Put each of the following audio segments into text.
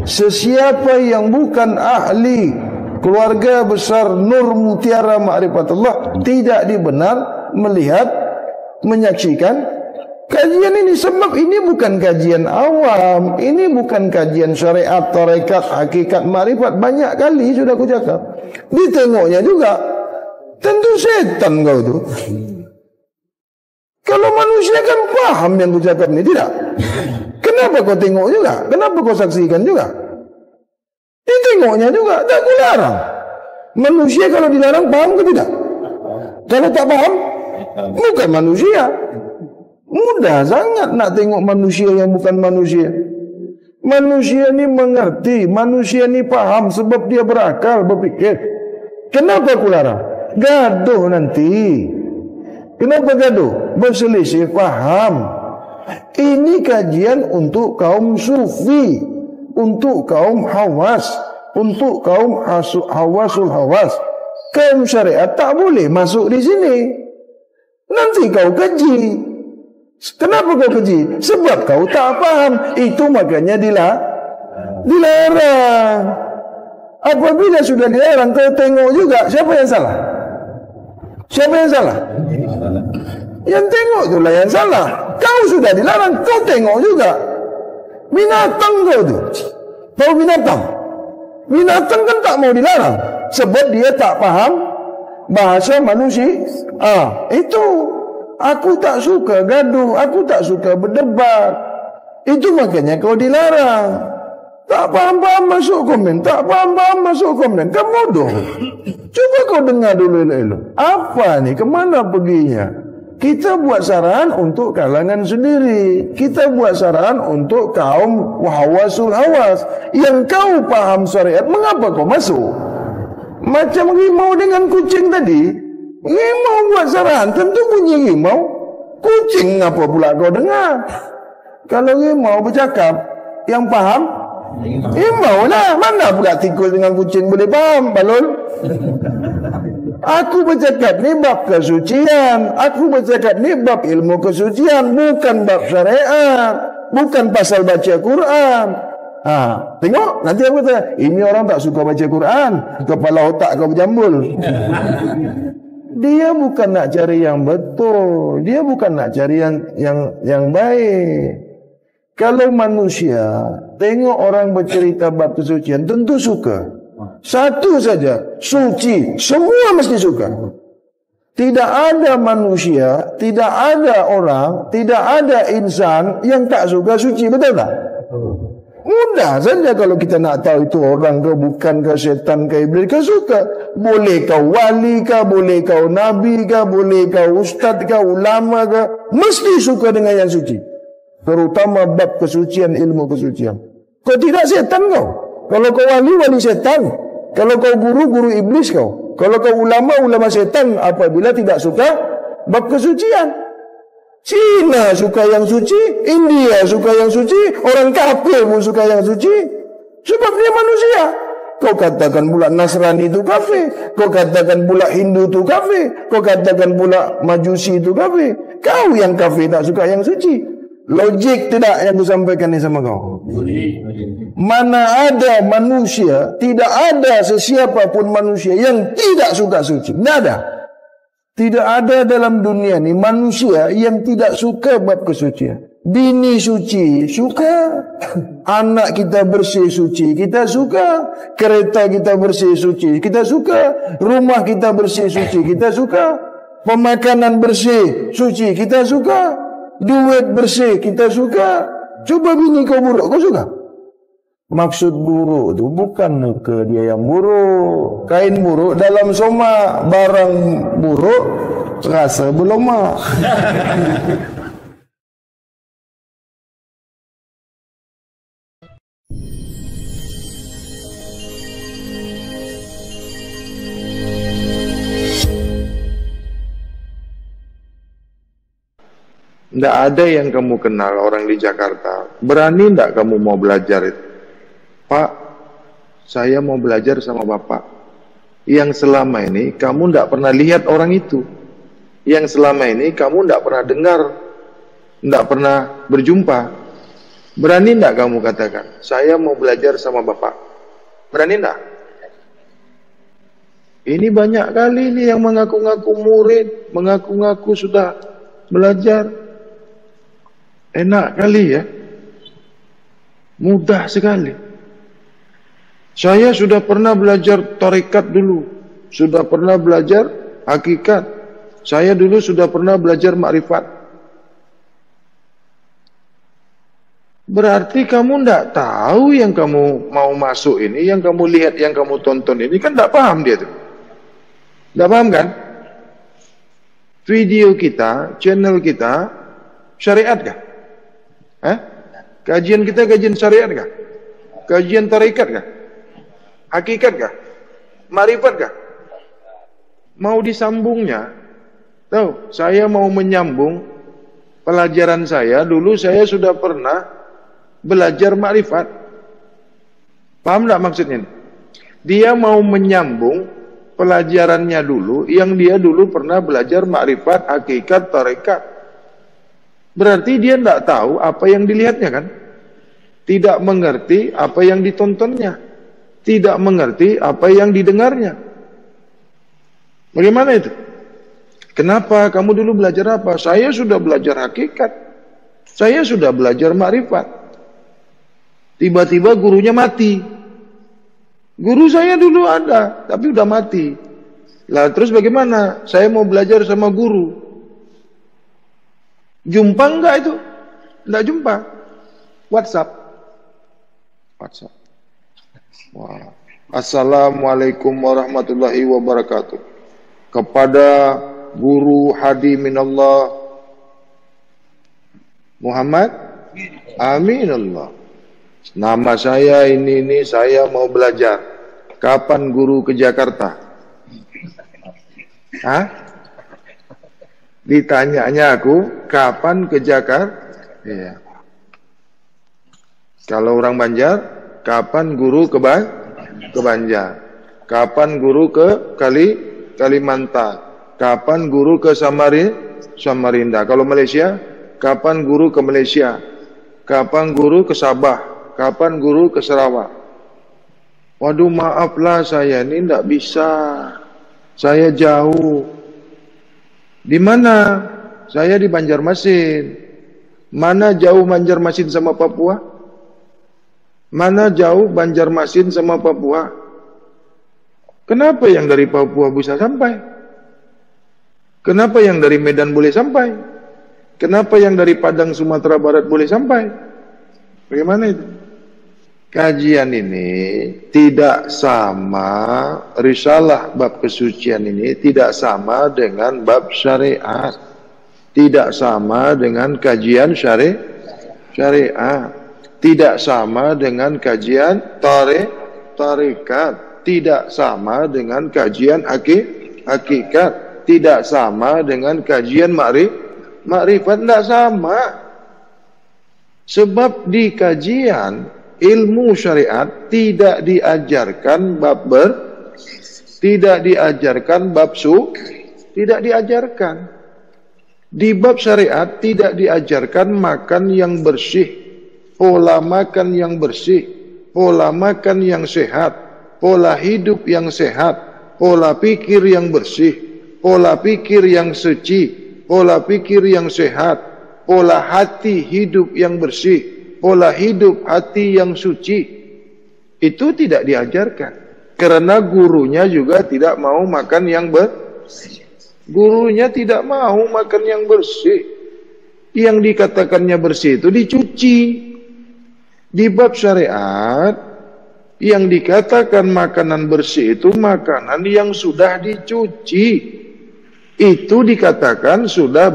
Sesiapa yang bukan ahli keluarga besar Nur Mutiara Ma'rifatullah tidak dibenar melihat, menyaksikan kajian ini. Sebab ini bukan kajian awam, ini bukan kajian syariat, tarekat, hakikat, ma'rifat. Banyak kali sudah aku cakap. Ditengoknya juga tentu setan kau tu. Kalau manusia kan paham yang aku cakap ni, tidak? Kenapa kau tengok juga? Kenapa kau saksikan juga? Ditengoknya juga, tak aku larang. Manusia kalau dilarang paham ke tidak? Kalau tak paham, bukan manusia. Mudah sangat nak tengok manusia yang bukan manusia. Manusia ni mengerti, manusia ni paham sebab dia berakal, berfikir. Kenapa aku larang? Gaduh nanti. Kenapa gaduh? Berselisih faham. Ini kajian untuk kaum sufi, untuk kaum hawas, untuk kaum hawasul hawas. Kaum syariat tak boleh masuk di sini. Nanti kau keji. Kenapa kau keji? Sebab kau tak paham. Itu makanya dilarang. Apabila sudah dilarang, kau tengok juga. Siapa yang salah? Siapa yang salah? Yang tengok itulah yang salah. Kau sudah dilarang, kau tengok juga. Binatang kau tu. Tahu binatang? Binatang kan tak mau dilarang sebab dia tak paham bahasa manusia. Itu. Aku tak suka gaduh, aku tak suka berdebat. Itu makanya kau dilarang. Tak faham-faham masuk komen, tak faham-faham masuk komen. Kamu bodoh. Coba kau dengar dulu elok-elok. Apa ni? Kemana perginya? Kita buat saran untuk kalangan sendiri. Kita buat saran untuk kaum hawasul hawas. Yang kau paham syariat, mengapa kau masuk? Macam rimau dengan kucing tadi. Rimau buat saran, tentu bunyi rimau. Kucing apa pula kau dengar? Kalau rimau bercakap, yang paham? Rimau lah. Mana pula tikus dengan kucing boleh paham, Balul? Aku bercakap ni bab kesucian. Aku bercakap ni bab ilmu kesucian, bukan bab syariat, bukan pasal baca Quran. Tengok nanti aku kata, ini orang tak suka baca Quran, kepala otak kau berjambul. Dia bukan nak cari yang betul, dia bukan nak cari yang baik. Kalau manusia tengok orang bercerita bab kesucian, tentu suka. Satu saja, suci, semua mesti suka. Tidak ada manusia, tidak ada orang, tidak ada insan yang tak suka suci, betul tak? Mudah saja kalau kita nak tahu itu orang ke bukan ke, setan ke, iblis ke, suka. Boleh kau wali ke, boleh kau nabi ke, boleh kau ustaz ke, ulama ke, mesti suka dengan yang suci. Terutama bab kesucian, ilmu kesucian. Kau tidak setan kau. Kalau kau wali, wali setan. Kalau kau guru, guru iblis kau. Kalau kau ulama, ulama setan apabila tidak suka bab kesucian. Cina suka yang suci, India suka yang suci, orang kafir pun suka yang suci. Sebab dia manusia. Kau katakan pula Nasrani itu kafir, kau katakan pula Hindu itu kafir, kau katakan pula Majusi itu kafir. Kau yang kafir tak suka yang suci. Logik tidak yang aku sampaikan ni sama kau? Mana ada manusia, tidak ada sesiapa pun manusia yang tidak suka suci. Tidak ada. Tidak ada dalam dunia ni manusia yang tidak suka bab kesucian. Bini suci, suka. Anak kita bersih, suci, kita suka. Kereta kita bersih, suci, kita suka. Rumah kita bersih, suci, kita suka. Pemakanan bersih, suci, kita suka. Duit bersih, kita suka. Coba bini kau buruk, kau suka? Maksud buruk tu bukan muka dia yang buruk. Kain buruk dalam soma, barang buruk rasa berloma. Tidak ada yang kamu kenal orang di Jakarta. Berani tidak kamu mau belajar itu? Pak, saya mau belajar sama Bapak. Yang selama ini kamu tidak pernah lihat orang itu. Yang selama ini kamu tidak pernah dengar, tidak pernah berjumpa. Berani enggak kamu katakan, saya mau belajar sama Bapak? Berani enggak? Ini banyak kali nih yang mengaku-ngaku murid, mengaku-ngaku sudah belajar. Enak kali ya. Mudah sekali. Saya sudah pernah belajar tarekat dulu. Sudah pernah belajar hakikat. Saya dulu sudah pernah belajar makrifat. Berarti kamu tidak tahu yang kamu mau masuk ini, yang kamu lihat, yang kamu tonton ini, kan tidak paham dia tuh. Tidak paham kan? Video kita, channel kita, syariat kah? Kajian kita kajian syariat kah? Kajian tarekat kah? Hakikat kah? Makrifat kah? Mau disambungnya? Tahu, saya mau menyambung pelajaran saya. Dulu saya sudah pernah belajar makrifat. Paham enggak maksudnya? Dia mau menyambung pelajarannya dulu yang dia dulu pernah belajar makrifat, hakikat, tarekat. Berarti dia tidak tahu apa yang dilihatnya kan? Tidak mengerti apa yang ditontonnya. Tidak mengerti apa yang didengarnya. Bagaimana itu? Kenapa? Kamu dulu belajar apa? Saya sudah belajar hakikat. Saya sudah belajar makrifat. Tiba-tiba gurunya mati. Guru saya dulu ada, tapi udah mati. Lah terus bagaimana? Saya mau belajar sama guru. Jumpa enggak itu? Enggak jumpa. WhatsApp. Wah. Assalamualaikum warahmatullahi wabarakatuh. Kepada guru hadi minallah Muhammad Aminullah. Nama saya ini saya mau belajar. Kapan guru ke Jakarta? Hah? Ditanyanya aku, kapan ke Jakarta? Iya. Kalau orang Banjar, kapan guru ke Banjar? Kapan guru ke Kalimantan? Kapan guru ke Samarinda? Kalau Malaysia, kapan guru ke Malaysia? Kapan guru ke Sabah? Kapan guru ke Sarawak? Waduh, maaflah saya ini tidak bisa. Saya jauh. Di mana? Saya di Banjarmasin. Mana jauh Banjarmasin sama Papua? Mana jauh Banjarmasin sama Papua? Kenapa yang dari Papua bisa sampai? Kenapa yang dari Medan boleh sampai? Kenapa yang dari Padang Sumatera Barat boleh sampai? Bagaimana itu? Kajian ini tidak sama, risalah bab kesucian ini tidak sama dengan bab syariat. Tidak sama dengan kajian syariat. Tidak sama dengan kajian tarekat. Tidak sama dengan kajian hakikat. Tidak sama dengan kajian makrifat. Tidak sama. Sebab di kajian ilmu syariat tidak diajarkan tidak diajarkan tidak diajarkan. Di bab syariat tidak diajarkan makan yang bersih, pola makan yang bersih, pola makan yang sehat, pola hidup yang sehat, pola pikir yang bersih, pola pikir yang suci, pola pikir yang sehat, pola hati hidup yang bersih, pola hidup hati yang suci. Itu tidak diajarkan. Karena gurunya juga tidak mau makan yang bersih. Gurunya tidak mau makan yang bersih. Yang dikatakannya bersih itu dicuci. Di bab syariat, yang dikatakan makanan bersih itu makanan yang sudah dicuci. Itu dikatakan sudah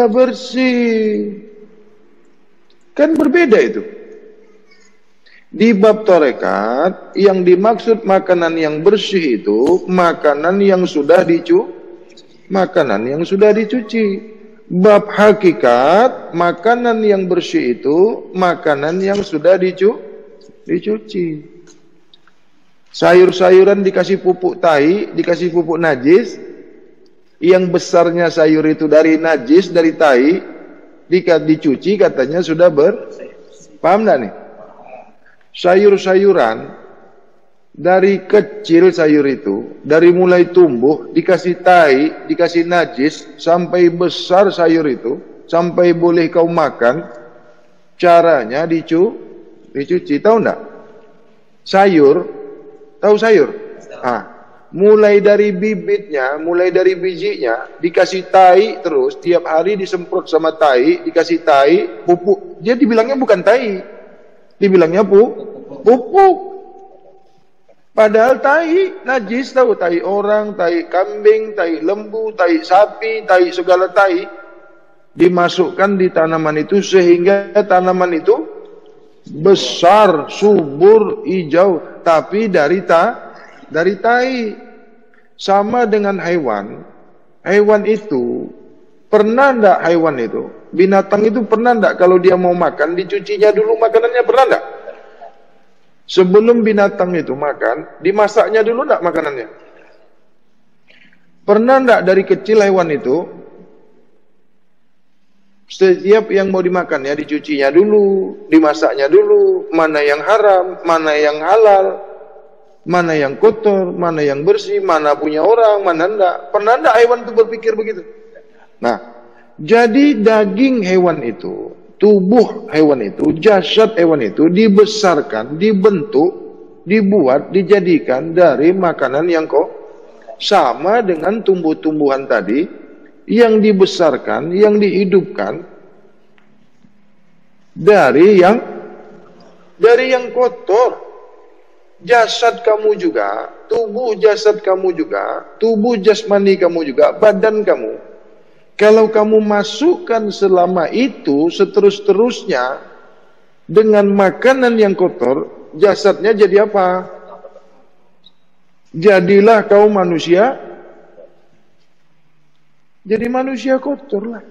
bersih. Kan berbeda itu. Di bab tarekat, yang dimaksud makanan yang bersih itu makanan yang sudah dicuci. Bab hakikat, makanan yang bersih itu makanan yang sudah dicuci. Sayur-sayuran dikasih pupuk tai, dikasih pupuk najis, yang besarnya sayur itu dari najis, dari tai, dicuci katanya sudah Paham enggak nih? Sayur-sayuran dari kecil sayur itu, dari mulai tumbuh, dikasih tai, dikasih najis, sampai besar sayur itu, sampai boleh kau makan, caranya dicuci, tahu enggak? Sayur, tahu sayur? Mulai dari bibitnya, mulai dari bijinya, dikasih tai terus, tiap hari disemprot sama tai, dikasih tai, pupuk. Dia dibilangnya bukan tai, dibilangnya pupuk. Padahal tai, najis tahu, tai orang, tai kambing, tai lembu, tai sapi, tai segala tai. Dimasukkan di tanaman itu sehingga tanaman itu besar, subur, hijau, tapi dari tai. Sama dengan hewan. Hewan itu pernah enggak, hewan itu, binatang itu pernah enggak kalau dia mau makan dicucinya dulu makanannya, pernah enggak? Sebelum binatang itu makan, dimasaknya dulu enggak makanannya? Pernah enggak dari kecil hewan itu setiap yang mau dimakan ya dicucinya dulu, dimasaknya dulu, mana yang haram, mana yang halal, mana yang kotor, mana yang bersih, mana punya orang, mana enggak. Pernah enggak hewan itu berpikir begitu? Nah, jadi daging hewan itu, tubuh hewan itu, jasad hewan itu dibesarkan, dibentuk, dibuat, dijadikan dari makanan yang kok sama dengan tumbuh-tumbuhan tadi yang dibesarkan, yang dihidupkan dari yang kotor. Jasad kamu juga, tubuh jasad kamu juga, tubuh jasmani kamu juga, badan kamu. Kalau kamu masukkan selama itu seterus-terusnya dengan makanan yang kotor, jasadnya jadi apa? Jadilah kau manusia, jadi manusia kotor lah.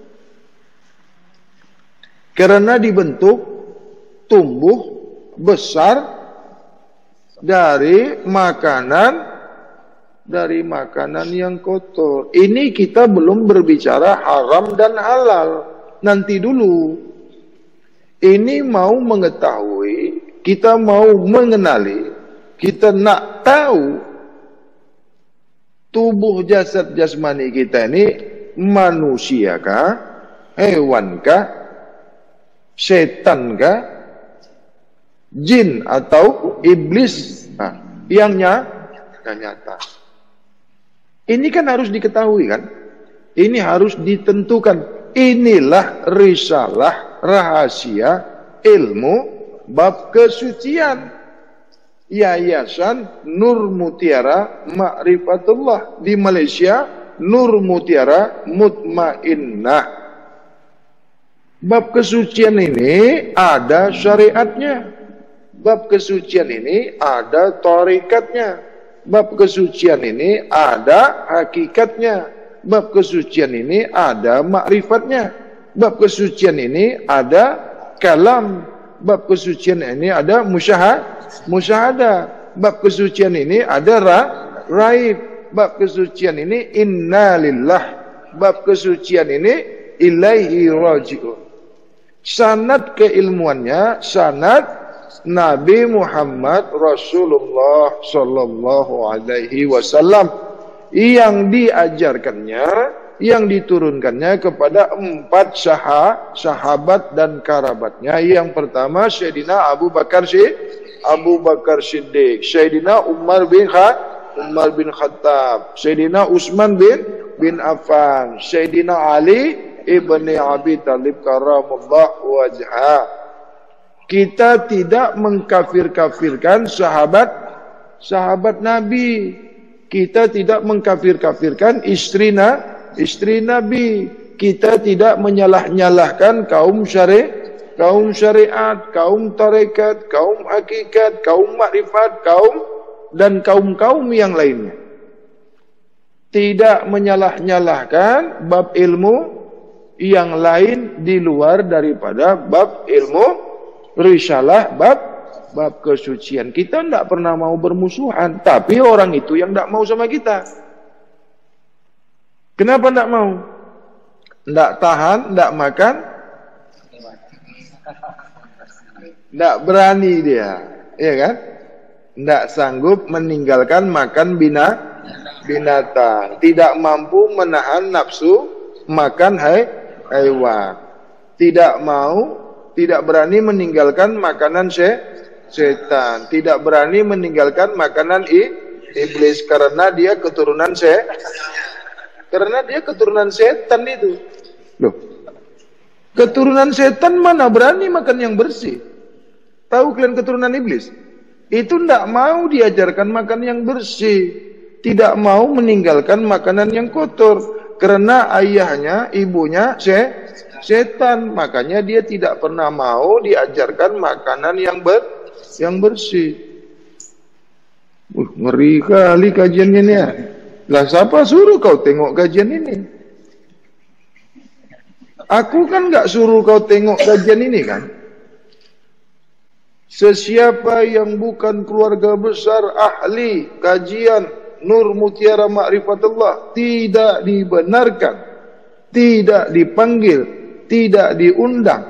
Karena dibentuk, tumbuh, besar dari makanan yang kotor. Ini kita belum berbicara haram dan halal. Nanti dulu. Ini mau mengetahui, kita mau mengenali, kita nak tahu tubuh jasad jasmani kita ini manusiakah, hewankah, setankah, jin atau iblis, yang nyata. Ini kan harus diketahui kan? Ini harus ditentukan. Inilah risalah rahasia ilmu bab kesucian. Yayasan Nur Mutiara Ma'rifatullah di Malaysia, Nur Mutiara Mutmainnah. Bab kesucian ini ada syariatnya. Bab kesucian ini ada tarikatnya. Bab kesucian ini ada hakikatnya. Bab kesucian ini ada makrifatnya. Bab kesucian ini ada kalam. Bab kesucian ini ada musyahadah. Bab kesucian ini ada raib. Bab kesucian ini inna lillah. Bab kesucian ini ilaihi raji'un. Sanad keilmuannya sanad Nabi Muhammad Rasulullah Sallallahu Alaihi Wasallam yang diajarkannya, yang diturunkannya kepada 4 sahabat dan kerabatnya. Yang pertama Sayyidina Abu Bakar Siddiq, Sayyidina Umar bin Khattab, Sayyidina Utsman bin Affan, Sayyidina Ali ibni Abi Thalib karamallahu wajhah. Kita tidak mengkafir-kafirkan sahabat Nabi. Kita tidak mengkafir-kafirkan istri Nabi. Kita tidak menyalah-nyalahkan kaum syariat, kaum tarekat, kaum hakikat, kaum makrifat, dan kaum yang lainnya. Tidak menyalah-nyalahkan bab ilmu yang lain di luar daripada bab ilmu risalah bab kesucian. Kita tidak pernah mau bermusuhan, tapi orang itu yang tidak mau sama kita. Kenapa tidak mau? Tidak tahan, tidak makan. Tidak berani dia, ya kan? Tidak sanggup meninggalkan makan binatang, tidak mampu menahan nafsu makan hewan, tidak berani meninggalkan makanan setan, tidak berani meninggalkan makanan iblis karena dia keturunan setan itu. Loh, keturunan setan mana berani makan yang bersih? Tahu kalian keturunan iblis? Itu tidak mau diajarkan makan yang bersih, tidak mau meninggalkan makanan yang kotor karena ayahnya, ibunya setan, makanya dia tidak pernah mau diajarkan makanan yang bersih. Ngeri kali kajiannya ini ya. Lah siapa suruh kau tengok kajian ini? Aku kan nggak suruh kau tengok kajian ini kan. Sesiapa yang bukan keluarga besar ahli kajian Nur Mutiara Ma'rifatullah tidak dibenarkan, tidak dipanggil, tidak diundang,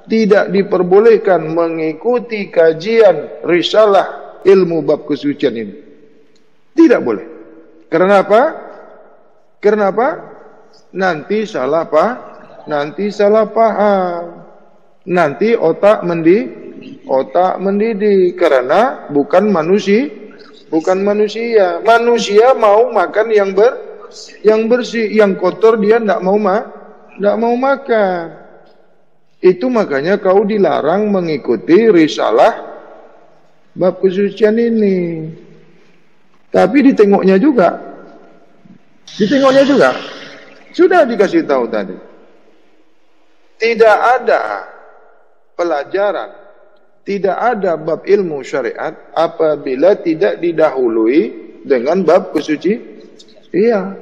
tidak diperbolehkan mengikuti kajian risalah ilmu bab kesucian ini. Tidak boleh. Karena apa? Karena apa? Nanti salah paham. Nanti otak mendidih karena bukan manusia. Manusia mau makan yang bersih, yang kotor dia tidak mau makan. Itu makanya kau dilarang mengikuti risalah bab kesucian ini. Tapi ditengoknya juga. Sudah dikasih tahu tadi. Tidak ada pelajaran, tidak ada bab ilmu syariat apabila tidak didahului dengan bab kesucian. Iya.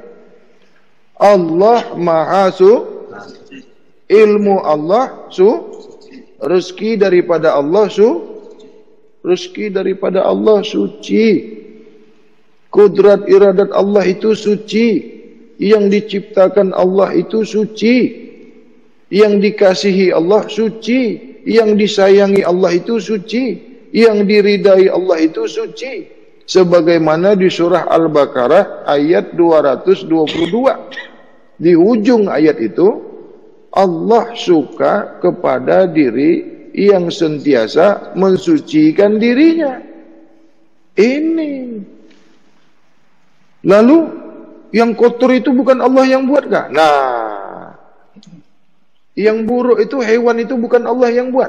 Allah Maha ilmu Allah rezeki daripada Allah suci. Kudrat iradat Allah itu suci. Yang diciptakan Allah itu suci. Yang dikasihi Allah suci. Yang disayangi Allah itu suci. Yang diridai Allah itu suci. Sebagaimana di surah Al-Baqarah ayat 222. Di ujung ayat itu, Allah suka kepada diri yang sentiasa mensucikan dirinya. Ini. Lalu, yang kotor itu bukan Allah yang buat kah? Nah, yang buruk itu, hewan itu bukan Allah yang buat.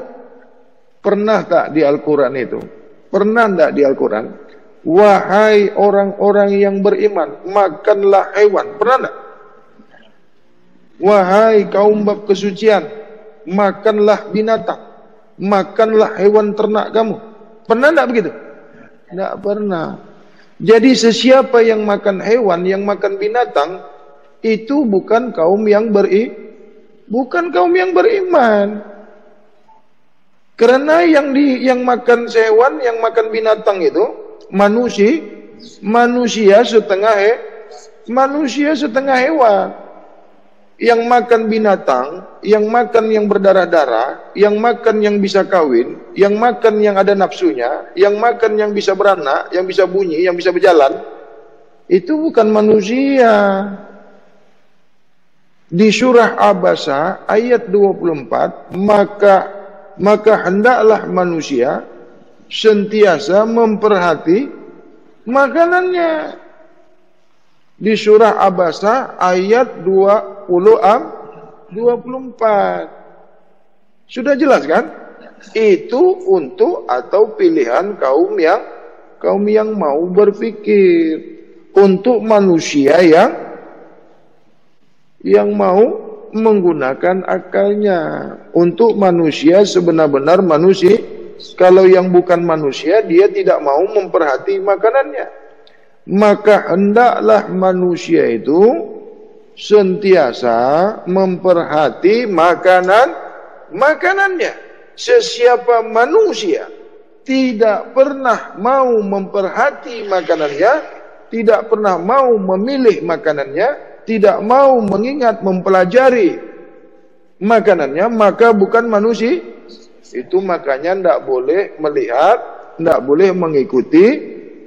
Pernah tak di Al-Quran itu? Pernah tak di Al-Quran? Wahai orang-orang yang beriman, makanlah hewan. Pernah tak? Wahai kaum bab kesucian, makanlah binatang, makanlah hewan ternak kamu. Pernah tak begitu? Tidak pernah. Jadi sesiapa yang makan hewan, yang makan binatang, itu bukan kaum yang beriman. Karena yang makan hewan, yang makan binatang itu manusia setengah hewan. Yang makan binatang, yang makan yang berdarah-darah, yang makan yang bisa kawin, yang makan yang ada nafsunya, yang makan yang bisa beranak, yang bisa bunyi, yang bisa berjalan, itu bukan manusia. Di surah Abasa ayat 24, maka hendaklah manusia sentiasa memperhati makanannya. Di surah Abasa ayat 24. Sudah jelas kan? Itu untuk atau pilihan kaum yang mau berpikir. Untuk manusia yang mau menggunakan akalnya. Untuk manusia sebenar-benar manusia. Kalau yang bukan manusia, dia tidak mau memperhati makanannya. Maka hendaklah manusia itu sentiasa memperhati makanannya. Sesiapa manusia tidak pernah mau memperhati makanannya, tidak pernah mau memilih makanannya, tidak mau mengingat mempelajari makanannya, maka bukan manusia. Itu makanya tidak boleh melihat, tidak boleh mengikuti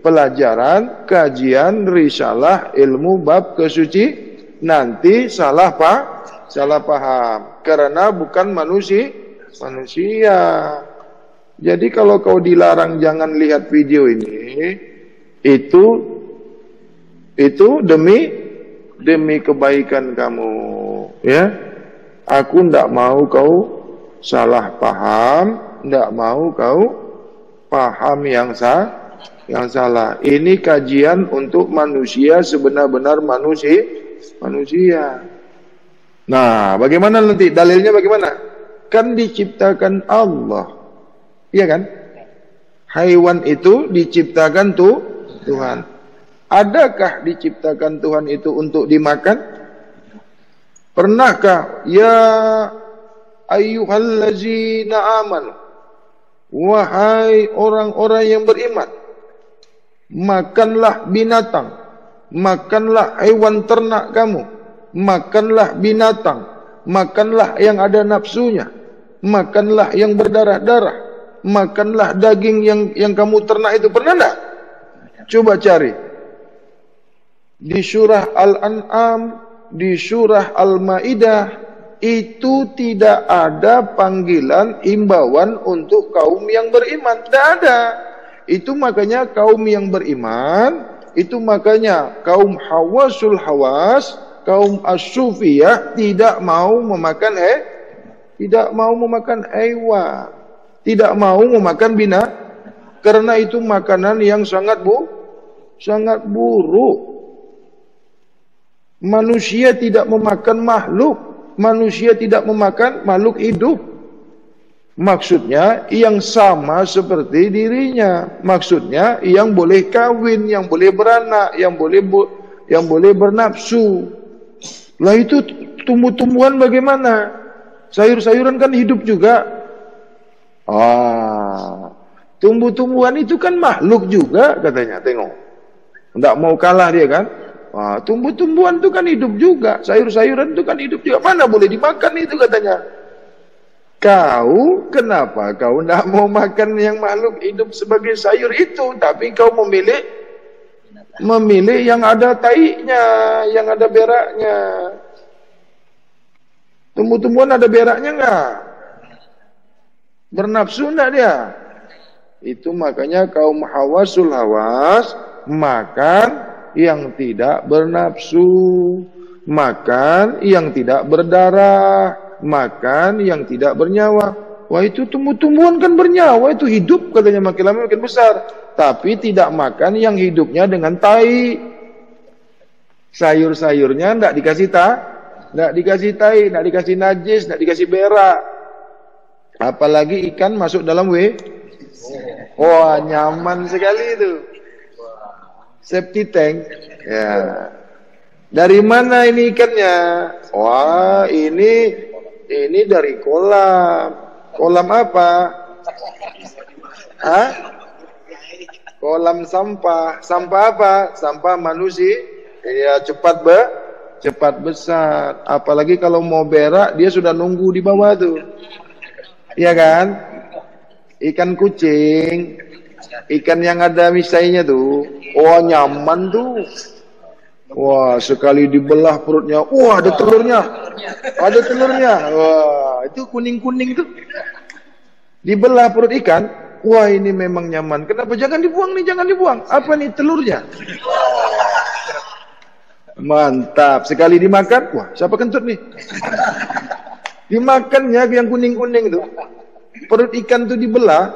pelajaran, kajian, risalah, ilmu bab kesuci. Nanti salah paham. Karena bukan manusia. Jadi kalau kau dilarang jangan lihat video ini, itu demi kebaikan kamu, ya. Aku ndak mau kau salah paham, ndak mau kau paham yang salah. Ini kajian untuk manusia sebenar-benar manusia. Nah, bagaimana nanti dalilnya bagaimana? Kan diciptakan Allah, iya kan? Haiwan itu diciptakan Tuhan. Adakah diciptakan Tuhan itu untuk dimakan? Pernahkah ya ayyuhallazina amanu, wahai orang-orang yang beriman, makanlah binatang, makanlah hewan ternak kamu, makanlah binatang, makanlah yang ada nafsunya, makanlah yang berdarah-darah, makanlah daging yang kamu ternak itu. Pernah enggak? Coba cari di surah Al-An'am, di surah Al-Maidah, itu tidak ada panggilan imbauan untuk kaum yang beriman. Tidak ada. Itu makanya kaum yang beriman, itu makanya kaum hawasul hawas, kaum as-sufiyah tidak mau memakan hewan, tidak mau memakan binatang, karena itu makanan yang sangat buruk. Manusia tidak memakan makhluk, manusia tidak memakan makhluk hidup. Maksudnya yang sama seperti dirinya. Maksudnya yang boleh kawin, yang boleh beranak, yang boleh bernafsu. Lah itu tumbuh-tumbuhan bagaimana? Sayur-sayuran kan hidup juga. Tumbuh-tumbuhan itu kan makhluk juga katanya. Tengok, tidak mau kalah dia kan? Tumbuh-tumbuhan itu kan hidup juga, sayur-sayuran itu kan hidup juga. Mana boleh dimakan itu katanya. Kau kenapa kau tidak mau makan yang makhluk hidup sebagai sayur itu, tapi kau memilih yang ada taiknya, yang ada beraknya. Tumbuh-tumbuhan ada beraknya enggak? Bernafsu enggak dia? Itu makanya kaum hawasul hawas makan yang tidak bernafsu, makan yang tidak berdarah, makan yang tidak bernyawa. Wah, itu tumbuh-tumbuhan kan bernyawa, itu hidup katanya, makin lama makin besar. Tapi tidak makan yang hidupnya dengan tai. Sayur-sayurnya tidak dikasih tai, tidak dikasih najis, tidak dikasih berak. Apalagi ikan masuk dalam wah, nyaman sekali itu. Safety tank, ya. Dari mana ini ikannya? Wah, ini dari kolam. Kolam apa? Kolam sampah. Sampah apa? Sampah manusia. Ya, cepat besar. Apalagi kalau mau berak, dia sudah nunggu di bawah tuh. Iya kan? Ikan kucing, ikan yang ada misainya tuh. Wah, nyaman tuh. Wah, sekali dibelah perutnya, wah ada telurnya. Wah, itu kuning-kuning tuh. Dibelah perut ikan, wah ini memang nyaman. Kenapa? Jangan dibuang nih, jangan dibuang. Apa nih telurnya? Mantap. Sekali dimakan, wah siapa kentut nih? Dimakannya yang kuning-kuning tuh. Perut ikan tuh dibelah,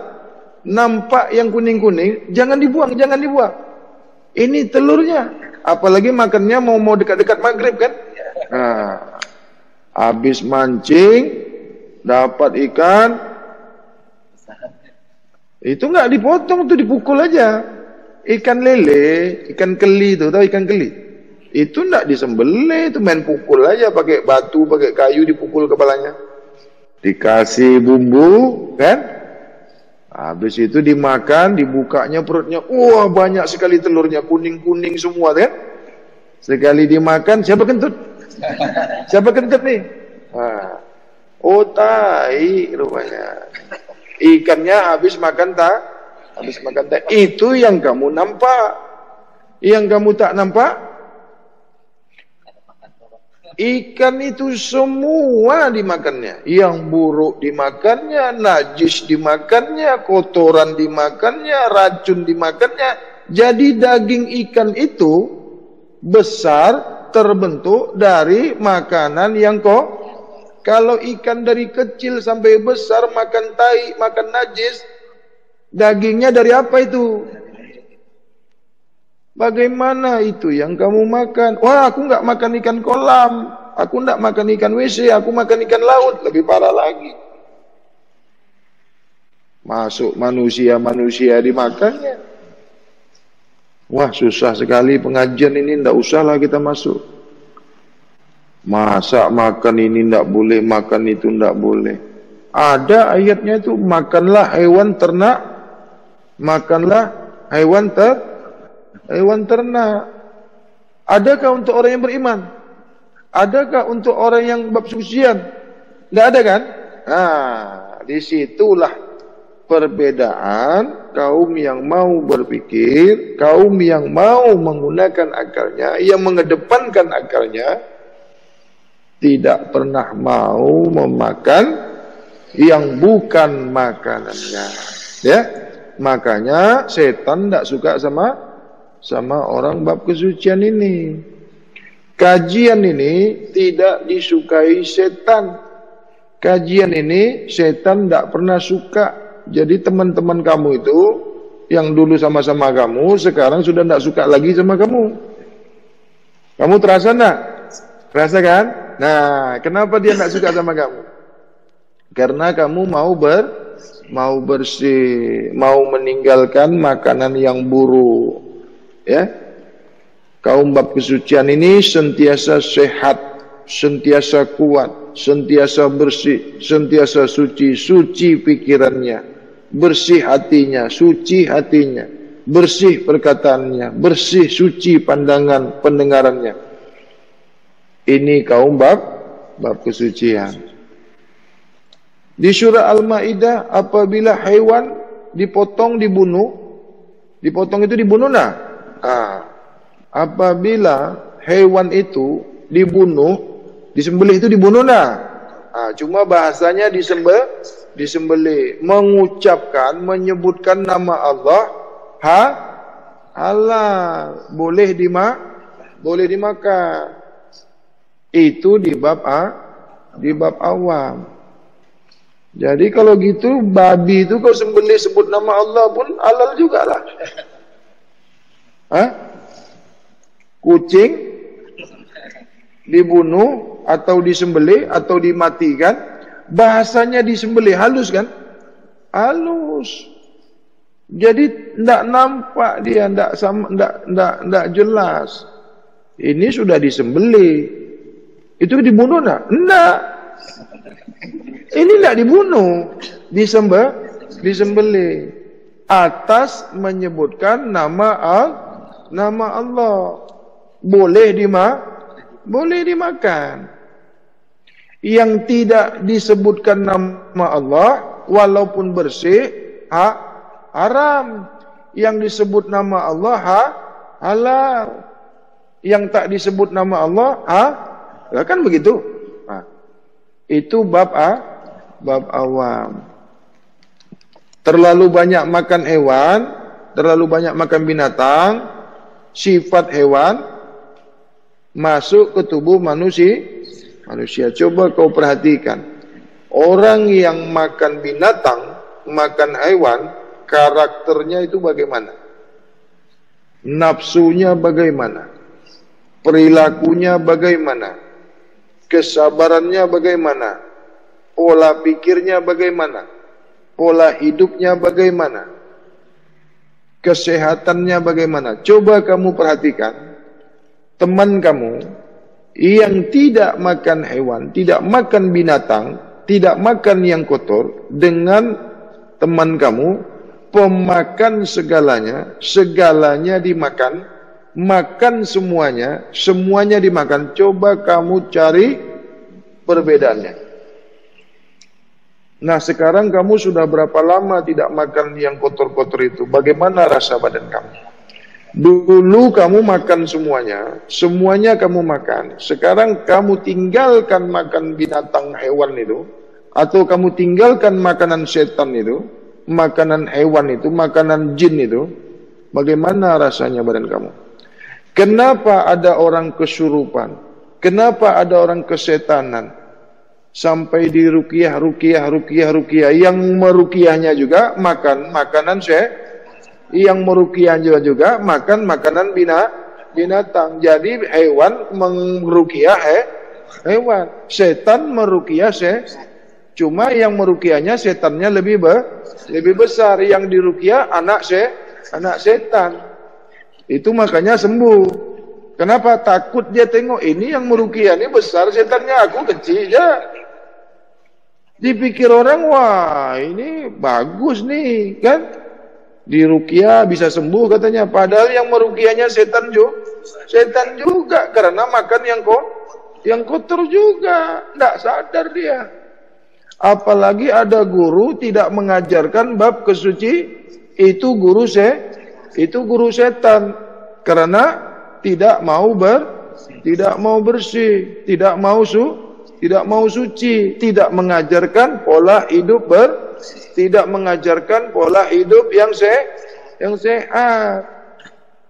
nampak yang kuning-kuning, jangan dibuang. Ini telurnya. Apalagi makannya mau dekat-dekat maghrib kan? Habis mancing, dapat ikan, itu nggak dipotong, tuh dipukul aja. Ikan lele, ikan keli tuh, tahu ikan keli? Itu nggak disembelih, itu main pukul aja, pakai batu, pakai kayu, dipukul kepalanya. Dikasih bumbu, kan? Habis itu dimakan, dibukanya perutnya, wah banyak sekali telurnya, kuning-kuning semua kan? Sekali dimakan, siapa kentut? Siapa kentut nih? Oh, tai rupanya. Ikannya habis makan tak. Itu yang kamu nampak. Yang kamu tak nampak, ikan itu semua dimakannya. Yang buruk dimakannya, najis dimakannya, kotoran dimakannya, racun dimakannya. Jadi daging ikan itu besar, terbentuk dari makanan yang kalau ikan dari kecil sampai besar makan tai, makan najis, dagingnya dari apa itu? Bagaimana itu yang kamu makan? Wah, aku nggak makan ikan kolam, aku nggak makan ikan WC, aku makan ikan laut. Lebih parah lagi. Masuk manusia dimakannya. Wah, susah sekali pengajian ini, nggak usahlah kita masuk. Masa makan ini nggak boleh, makan itu nggak boleh. Ada ayatnya itu, makanlah hewan ternak, makanlah hewan ternak. Adakah untuk orang yang beriman? Adakah untuk orang yang bab sucian? Tidak ada kan? Nah, disitulah perbedaan kaum yang mau berpikir, kaum yang mau menggunakan akalnya, yang mengedepankan akalnya, tidak pernah mau memakan yang bukan makanannya. Ya, makanya setan tidak suka sama orang bab kesucian ini. Kajian ini tidak disukai setan. Kajian ini setan tidak pernah suka. Jadi teman-teman kamu itu yang dulu sama-sama kamu, sekarang sudah tidak suka lagi sama kamu. Kamu terasa enggak? Terasa kan? Nah, kenapa dia tidak suka sama kamu? Karena kamu mau bersih, mau meninggalkan makanan yang buruk. Ya, kaum bab kesucian ini sentiasa sehat, sentiasa kuat, sentiasa bersih, sentiasa suci pikirannya, bersih hatinya, suci hatinya, bersih perkataannya, bersih suci pandangan pendengarannya. Ini kaum bab kesucian. Di surah Al-Maidah, apabila hewan dipotong itu dibunuh nah. Apabila hewan itu disembelih itu dibunuh nah. Cuma bahasanya disembelih, menyebutkan nama Allah, halal, boleh dimakan. Itu di bab awam. Jadi kalau gitu babi itu kau sembelih sebut nama Allah pun halal juga lah. Kucing dibunuh atau disembelih atau dimatikan, bahasanya disembelih halus kan? Halus. Jadi tidak nampak dia, tidak jelas. Ini sudah disembelih. Itu dibunuh enggak? Enggak. Ini enggak dibunuh, disembelih atas menyebutkan nama Allah. Boleh dimakan. Yang tidak disebutkan nama Allah walaupun bersih haram. Yang disebut nama Allah halal. Yang tak disebut nama Allah kan begitu. Itu bab awam. Terlalu banyak makan hewan, terlalu banyak makan binatang, sifat hewan masuk ke tubuh manusia. Coba kau perhatikan. Orang yang makan binatang, makan hewan, karakternya itu bagaimana? Nafsunya bagaimana? Perilakunya bagaimana? Kesabarannya bagaimana? Pola pikirnya bagaimana? Pola hidupnya bagaimana? Kesehatannya bagaimana? Coba kamu perhatikan teman kamu yang tidak makan hewan, tidak makan binatang, tidak makan yang kotor, dengan teman kamu pemakan segalanya dimakan, makan semuanya dimakan. Coba kamu cari perbedaannya. Nah sekarang kamu sudah berapa lama tidak makan yang kotor-kotor itu? Bagaimana rasa badan kamu? Dulu kamu makan semuanya, semuanya kamu makan. Sekarang kamu tinggalkan makan binatang hewan itu, atau kamu tinggalkan makanan setan itu, makanan hewan itu, makanan jin itu. Bagaimana rasanya badan kamu? Kenapa ada orang kesurupan? Kenapa ada orang kesetanan? Sampai di ruqyah. Yang meruqyahnya juga makan makanan yang meruqyahnya juga makan makanan binatang. Jadi hewan meruqyah hewan. Setan meruqyah cuma yang meruqyahnya setannya lebih besar. Yang diruqyah anak setan. Itu makanya sembuh. Kenapa? Takut dia tengok ini yang meruqyah ini besar, setannya aku kecil ya. Dipikir orang, wah ini bagus nih kan, diruqyah bisa sembuh katanya. Padahal yang meruqyahnya setan juga karena makan yang kotor juga, tidak sadar dia. Apalagi ada guru tidak mengajarkan bab kesuci, itu guru setan, karena tidak mau bersih, tidak mau suci, tidak mengajarkan pola hidup tidak mengajarkan pola hidup yang sehat.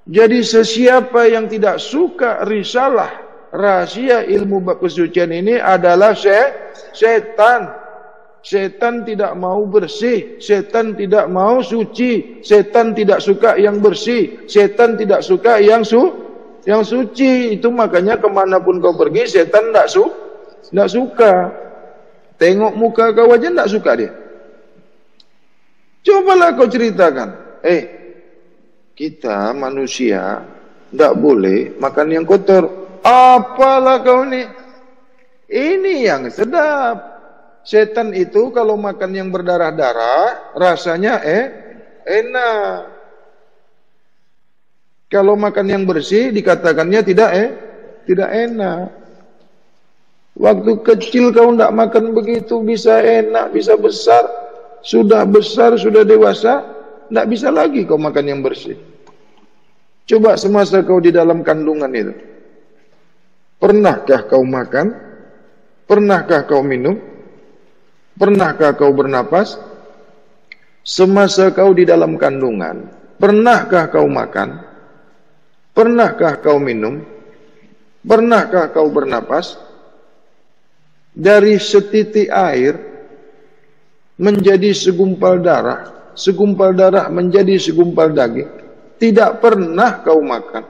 Jadi sesiapa yang tidak suka risalah rahasia ilmu bab kesucian ini adalah setan. Setan tidak mau bersih, setan tidak mau suci, setan tidak suka yang bersih, setan tidak suka yang suci. Itu makanya kemanapun kau pergi, setan tidak suka. Tengok muka kau aja tidak suka dia. Cobalah kau ceritakan, kita manusia tidak boleh makan yang kotor. Apalah kau ini yang sedap. Setan itu kalau makan yang berdarah-darah rasanya enak. Kalau makan yang bersih dikatakannya tidak enak. Waktu kecil kau tidak makan begitu bisa enak, bisa besar. Sudah besar, sudah dewasa, tidak bisa lagi kau makan yang bersih. Coba semasa kau di dalam kandungan itu, pernahkah kau makan? Pernahkah kau minum? Pernahkah kau bernapas? Semasa kau di dalam kandungan, pernahkah kau makan? Pernahkah kau minum? Pernahkah kau bernapas? Dari setitik air menjadi segumpal darah menjadi segumpal daging. Tidak pernah kau makan,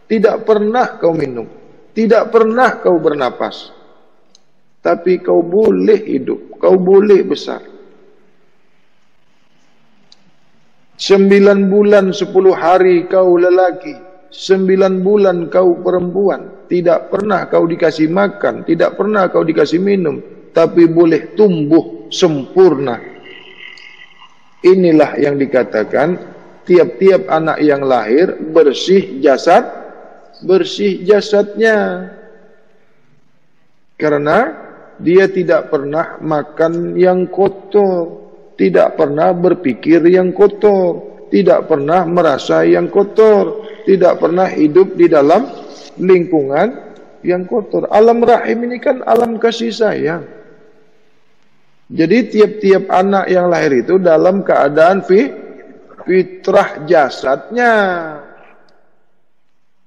tidak pernah kau minum, tidak pernah kau bernapas. Tapi kau boleh hidup, kau boleh besar. 9 bulan 10 hari kau lelaki, 9 bulan kau perempuan. Tidak pernah kau dikasih makan, tidak pernah kau dikasih minum, tapi boleh tumbuh sempurna. Inilah yang dikatakan tiap-tiap anak yang lahir bersih jasadnya. Karena dia tidak pernah makan yang kotor, tidak pernah berpikir yang kotor, tidak pernah merasa yang kotor, tidak pernah hidup di dalam lingkungan yang kotor. Alam rahim ini kan alam kasih sayang. Jadi tiap-tiap anak yang lahir itu dalam keadaan fitrah jasadnya.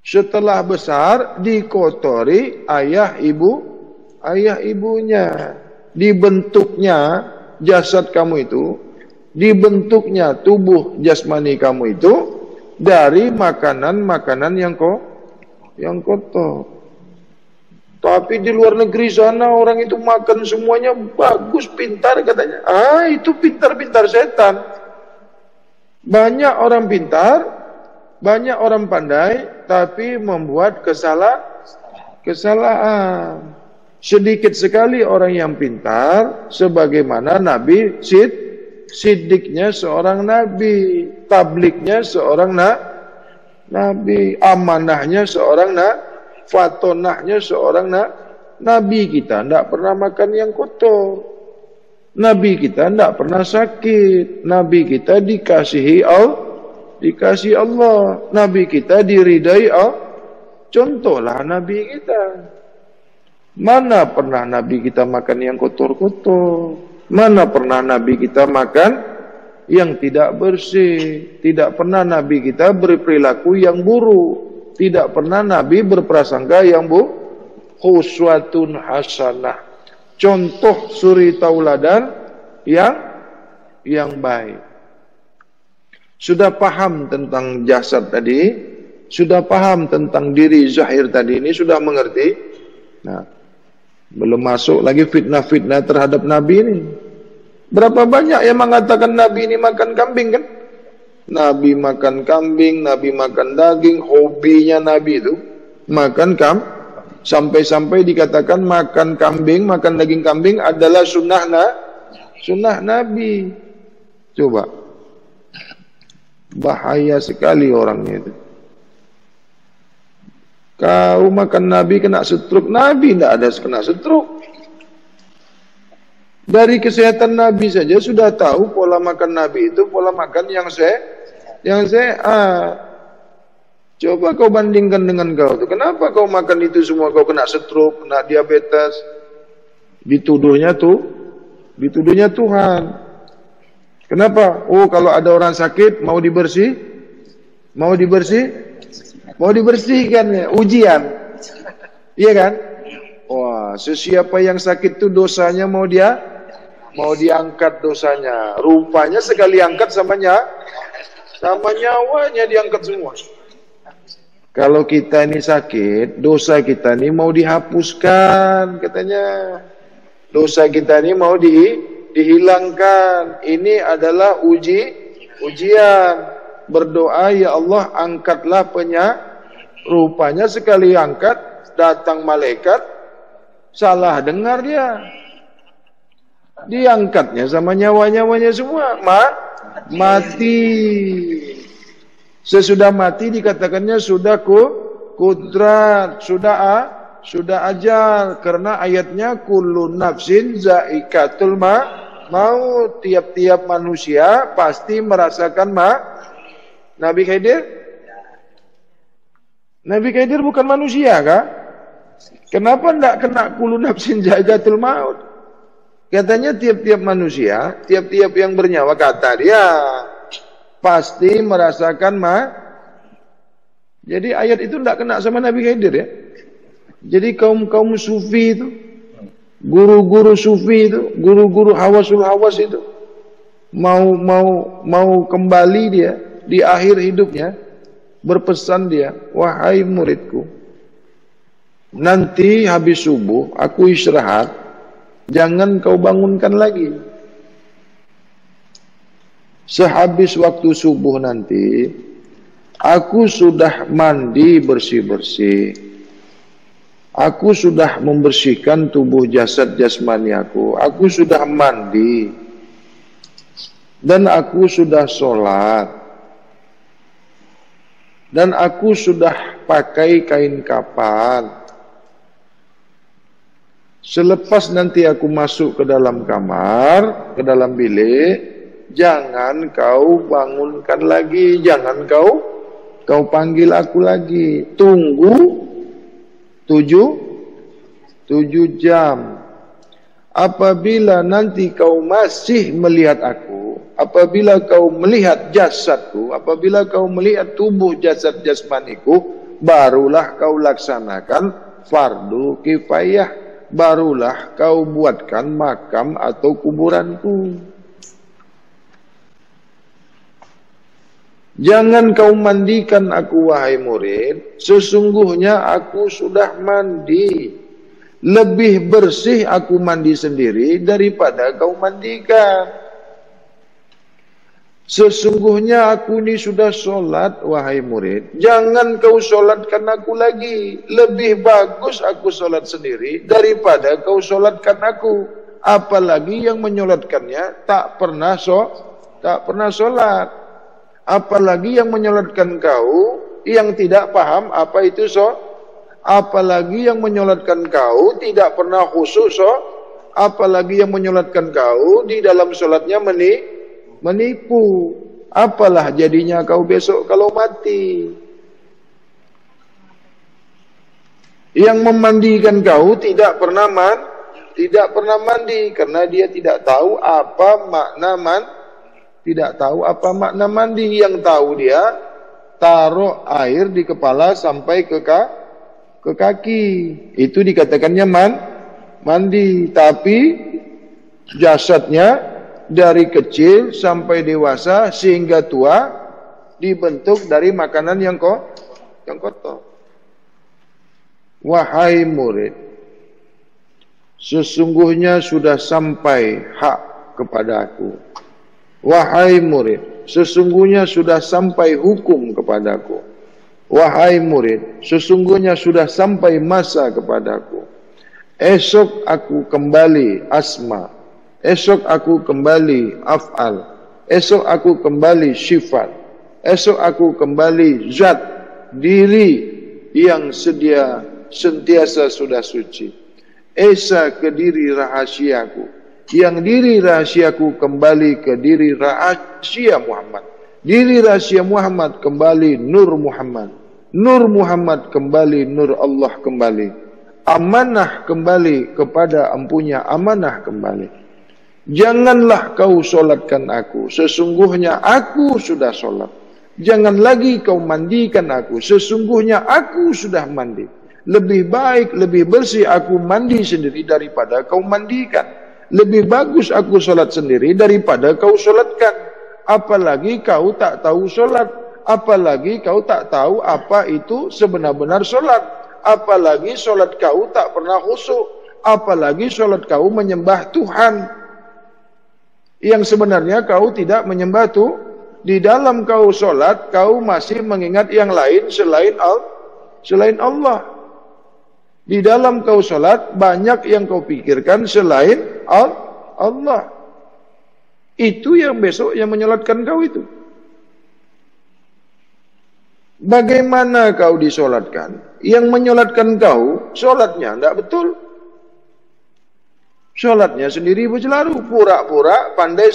Setelah besar dikotori ayah ibunya, dibentuknya jasad kamu itu, dibentuknya tubuh jasmani kamu itu dari makanan-makanan yang kotor. Tapi di luar negeri sana orang itu makan semuanya bagus, pintar katanya. Itu pintar-pintar setan. Banyak orang pintar, banyak orang pandai, tapi membuat kesalahan. Sedikit sekali orang yang pintar, sebagaimana Nabi Siddiqnya seorang Nabi, tabliknya seorang Nabi, amanahnya seorang fatonahnya seorang Nabi. Kita tidak pernah makan yang kotor. Nabi kita tidak pernah sakit. Nabi kita dikasihi Allah. Nabi kita diridai Allah. Contohlah Nabi kita. Mana pernah Nabi kita makan yang kotor-kotor? Mana pernah Nabi kita makan yang tidak bersih? Tidak pernah Nabi kita berperilaku yang buruk. Tidak pernah Nabi berprasangka yang buruk. Uswatun hasanah. Contoh suri tauladan yang baik. Sudah paham tentang jasad tadi, sudah paham tentang diri zahir tadi ini, sudah mengerti. Nah, belum masuk lagi fitnah-fitnah terhadap Nabi ini. Berapa banyak yang mengatakan Nabi ini makan kambing kan? Nabi makan kambing, Nabi makan daging, hobinya Nabi itu makan kambing. Sampai-sampai dikatakan makan kambing, makan daging kambing adalah sunnah Nabi. Coba. Bahaya sekali orangnya itu. Kau makan Nabi kena stroke. Nabi tidak ada kena stroke. Dari kesehatan Nabi saja sudah tahu pola makan Nabi itu pola makan yang sehat. Coba kau bandingkan dengan kau tuh. Kenapa kau makan itu semua kau kena stroke, kena diabetes? Dituduhnya Tuhan. Kenapa? Oh, kalau ada orang sakit mau dibersihkan ya, ujian. Iya kan? Wah, sesiapa yang sakit itu dosanya mau diangkat dosanya. Rupanya sekali angkat sama nyawanya diangkat semua. Kalau kita ini sakit, dosa kita ini mau dihapuskan katanya. Dosa kita ini mau dihilangkan. Ini adalah ujian. Berdoa, ya Allah angkatlah rupanya sekali angkat, datang malaikat, salah dengar dia. Diangkatnya sama nyawa-nyawanya semua. Mati. Sesudah mati dikatakannya sudah kudrat, sudah ajal. Karena ayatnya kullu nafsin zaikatul maut. Tiap-tiap manusia pasti merasakan Nabi Khidir bukan manusia kah? Kenapa tidak kena kullu nafsin zaikatul maut? Katanya tiap-tiap manusia, tiap-tiap yang bernyawa, kata dia pasti merasakan Jadi ayat itu tidak kena sama Nabi Khidir ya. Jadi kaum sufi itu, guru-guru sufi itu, guru-guru hawasul hawas itu mau kembali dia di akhir hidupnya, berpesan dia, wahai muridku, nanti habis subuh aku istirahat, jangan kau bangunkan lagi. Sehabis waktu subuh nanti, aku sudah mandi bersih-bersih. Aku sudah membersihkan tubuh jasad jasmani aku. Aku sudah mandi. Dan aku sudah sholat. Dan aku sudah pakai kain kafan. Selepas nanti aku masuk ke dalam kamar, ke dalam bilik, jangan kau bangunkan lagi, jangan kau panggil aku lagi. Tunggu 7 jam. Apabila nanti kau masih melihat aku, apabila kau melihat jasadku, apabila kau melihat tubuh jasad jasmaniku, barulah kau laksanakan fardu kifayah, barulah kau buatkan makam atau kuburanku. Jangan kau mandikan aku wahai murid, sesungguhnya aku sudah mandi. Lebih bersih aku mandi sendiri daripada kau mandikan. Sesungguhnya aku ini sudah sholat wahai murid, jangan kau sholatkan aku lagi. Lebih bagus aku sholat sendiri daripada kau sholatkan aku. Apalagi yang menyolatkannya tak pernah sholat. Apalagi yang menyolatkan kau yang tidak paham apa itu apalagi yang menyolatkan kau tidak pernah khusyuk apalagi yang menyolatkan kau di dalam solatnya menipu. Apalah jadinya kau besok kalau mati. Yang memandikan kau tidak pernah mandi karena dia tidak tahu apa makna mandi. Yang tahu dia taruh air di kepala sampai ke kaki. Itu dikatakannya mandi. Tapi jasadnya dari kecil sampai dewasa sehingga tua dibentuk dari makanan yang kotor. Wahai murid, sesungguhnya sudah sampai hak kepadaku. Wahai murid, sesungguhnya sudah sampai hukum kepadaku. Wahai murid, sesungguhnya sudah sampai masa kepadaku. Esok aku kembali asma. Esok aku kembali af'al. Esok aku kembali sifat. Esok aku kembali zat diri yang sentiasa sudah suci. Esa ke diri rahasiaku, yang diri rahasiaku kembali ke diri rahasia Muhammad. Diri rahasia Muhammad kembali nur Muhammad. Nur Muhammad kembali nur Allah kembali. Amanah kembali kepada ampunya amanah kembali. Janganlah kau solatkan aku, sesungguhnya aku sudah solat. Jangan lagi kau mandikan aku, sesungguhnya aku sudah mandi. Lebih baik, lebih bersih aku mandi sendiri daripada kau mandikan. Lebih bagus aku solat sendiri daripada kau solatkan. Apalagi kau tak tahu solat. Apalagi kau tak tahu apa itu sebenar-benar solat. Apalagi solat kau tak pernah khusyuk. Apalagi solat kau menyembah Tuhan yang sebenarnya kau tidak menyembah Tuhan. Di dalam kau solat, kau masih mengingat yang lain selain Allah. Di dalam kau solat, banyak yang kau pikirkan selain Allah. Itu yang besok yang menyolatkan kau itu. Bagaimana kau disolatkan? Yang menyolatkan kau, solatnya tidak betul. Solatnya sendiri bercelaru, pura-pura pandai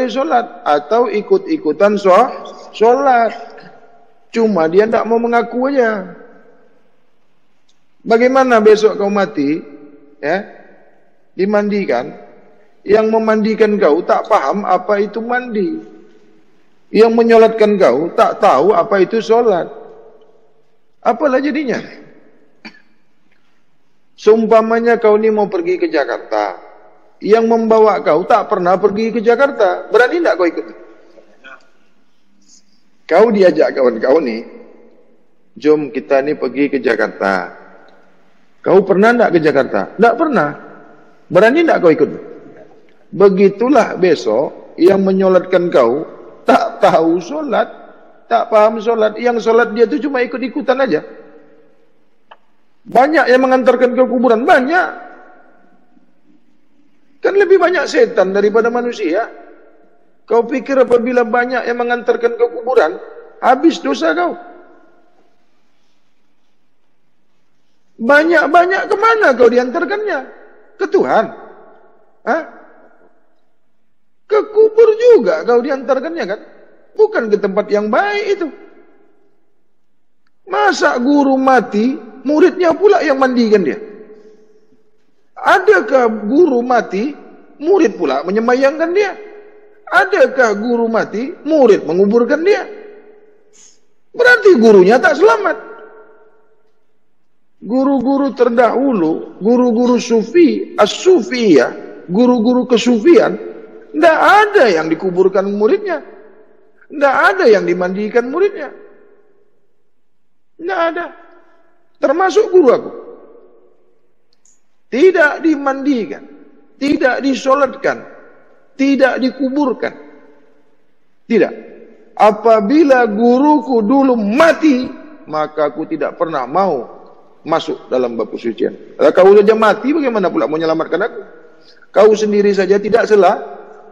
solat atau ikut-ikutan solat. Cuma dia tidak mau mengaku aja. Bagaimana besok kau mati, ya, dimandikan, yang memandikan kau tak paham apa itu mandi, yang menyolatkan kau tak tahu apa itu solat. Apalah jadinya? Seumpamanya kau ni mau pergi ke Jakarta, yang membawa kau tak pernah pergi ke Jakarta, berani tak kau ikut? Kau diajak kawan kau ni, jom kita ni pergi ke Jakarta. Kau pernah tak ke Jakarta? Tak pernah. Berani tak kau ikut? Begitulah besok yang menyolatkan kau tak tahu solat, tak paham solat. Yang solat dia tu cuma ikut-ikutan aja. Banyak yang mengantarkan ke kuburan, banyak. Kan lebih banyak setan daripada manusia. Kau pikir apabila banyak yang mengantarkan ke kuburan, habis dosa kau? Banyak-banyak kemana kau diantarkannya? Ke Tuhan? Hah? Ke kubur juga kau diantarkannya kan? Bukan ke tempat yang baik itu. Masa guru mati, muridnya pula yang mandikan dia? Adakah guru mati, murid pula menyemayangkan dia? Adakah guru mati, murid menguburkan dia? Berarti gurunya tak selamat. Guru-guru terdahulu, guru-guru sufi, as-sufiyah, guru-guru kesufian, tidak ada yang dikuburkan muridnya. Tidak ada yang dimandikan muridnya. Tidak ada. Termasuk guru aku. Tidak dimandikan, tidak disolatkan, tidak dikuburkan. Tidak. Apabila guruku dulu mati, maka aku tidak pernah mau masuk dalam bab persucian. Kalau kau saja mati, bagaimana pula mau menyelamatkan aku? Kau sendiri saja tidak salah,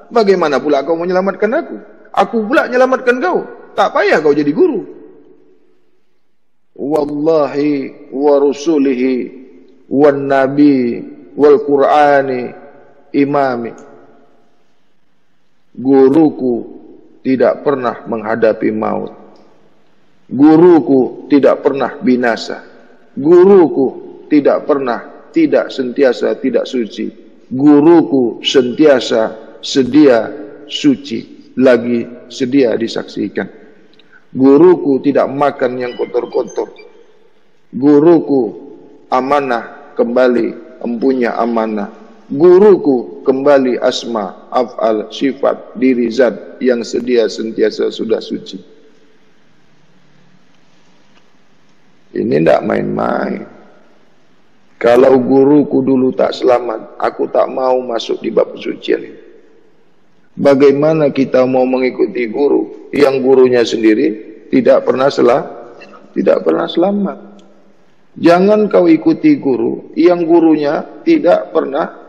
bagaimana pula kau mau menyelamatkan aku? Aku pula menyelamatkan kau. Tak payah kau jadi guru. Wallahi wa rusulihi wan nabi wal Qur'ani imami. Guruku tidak pernah menghadapi maut. Guruku tidak pernah binasa. Guruku tidak pernah tidak sentiasa tidak suci. Guruku sentiasa sedia suci, lagi sedia disaksikan. Guruku tidak makan yang kotor-kotor. Guruku amanah kembali empunya amanah. Guruku kembali asma, af'al, sifat, diri zat yang sedia sentiasa sudah suci. Ini tidak main-main. Kalau guruku dulu tak selamat, aku tak mau masuk di bab kesucian ini. Bagaimana kita mau mengikuti guru yang gurunya sendiri tidak pernah selamat? Jangan kau ikuti guru yang gurunya tidak pernah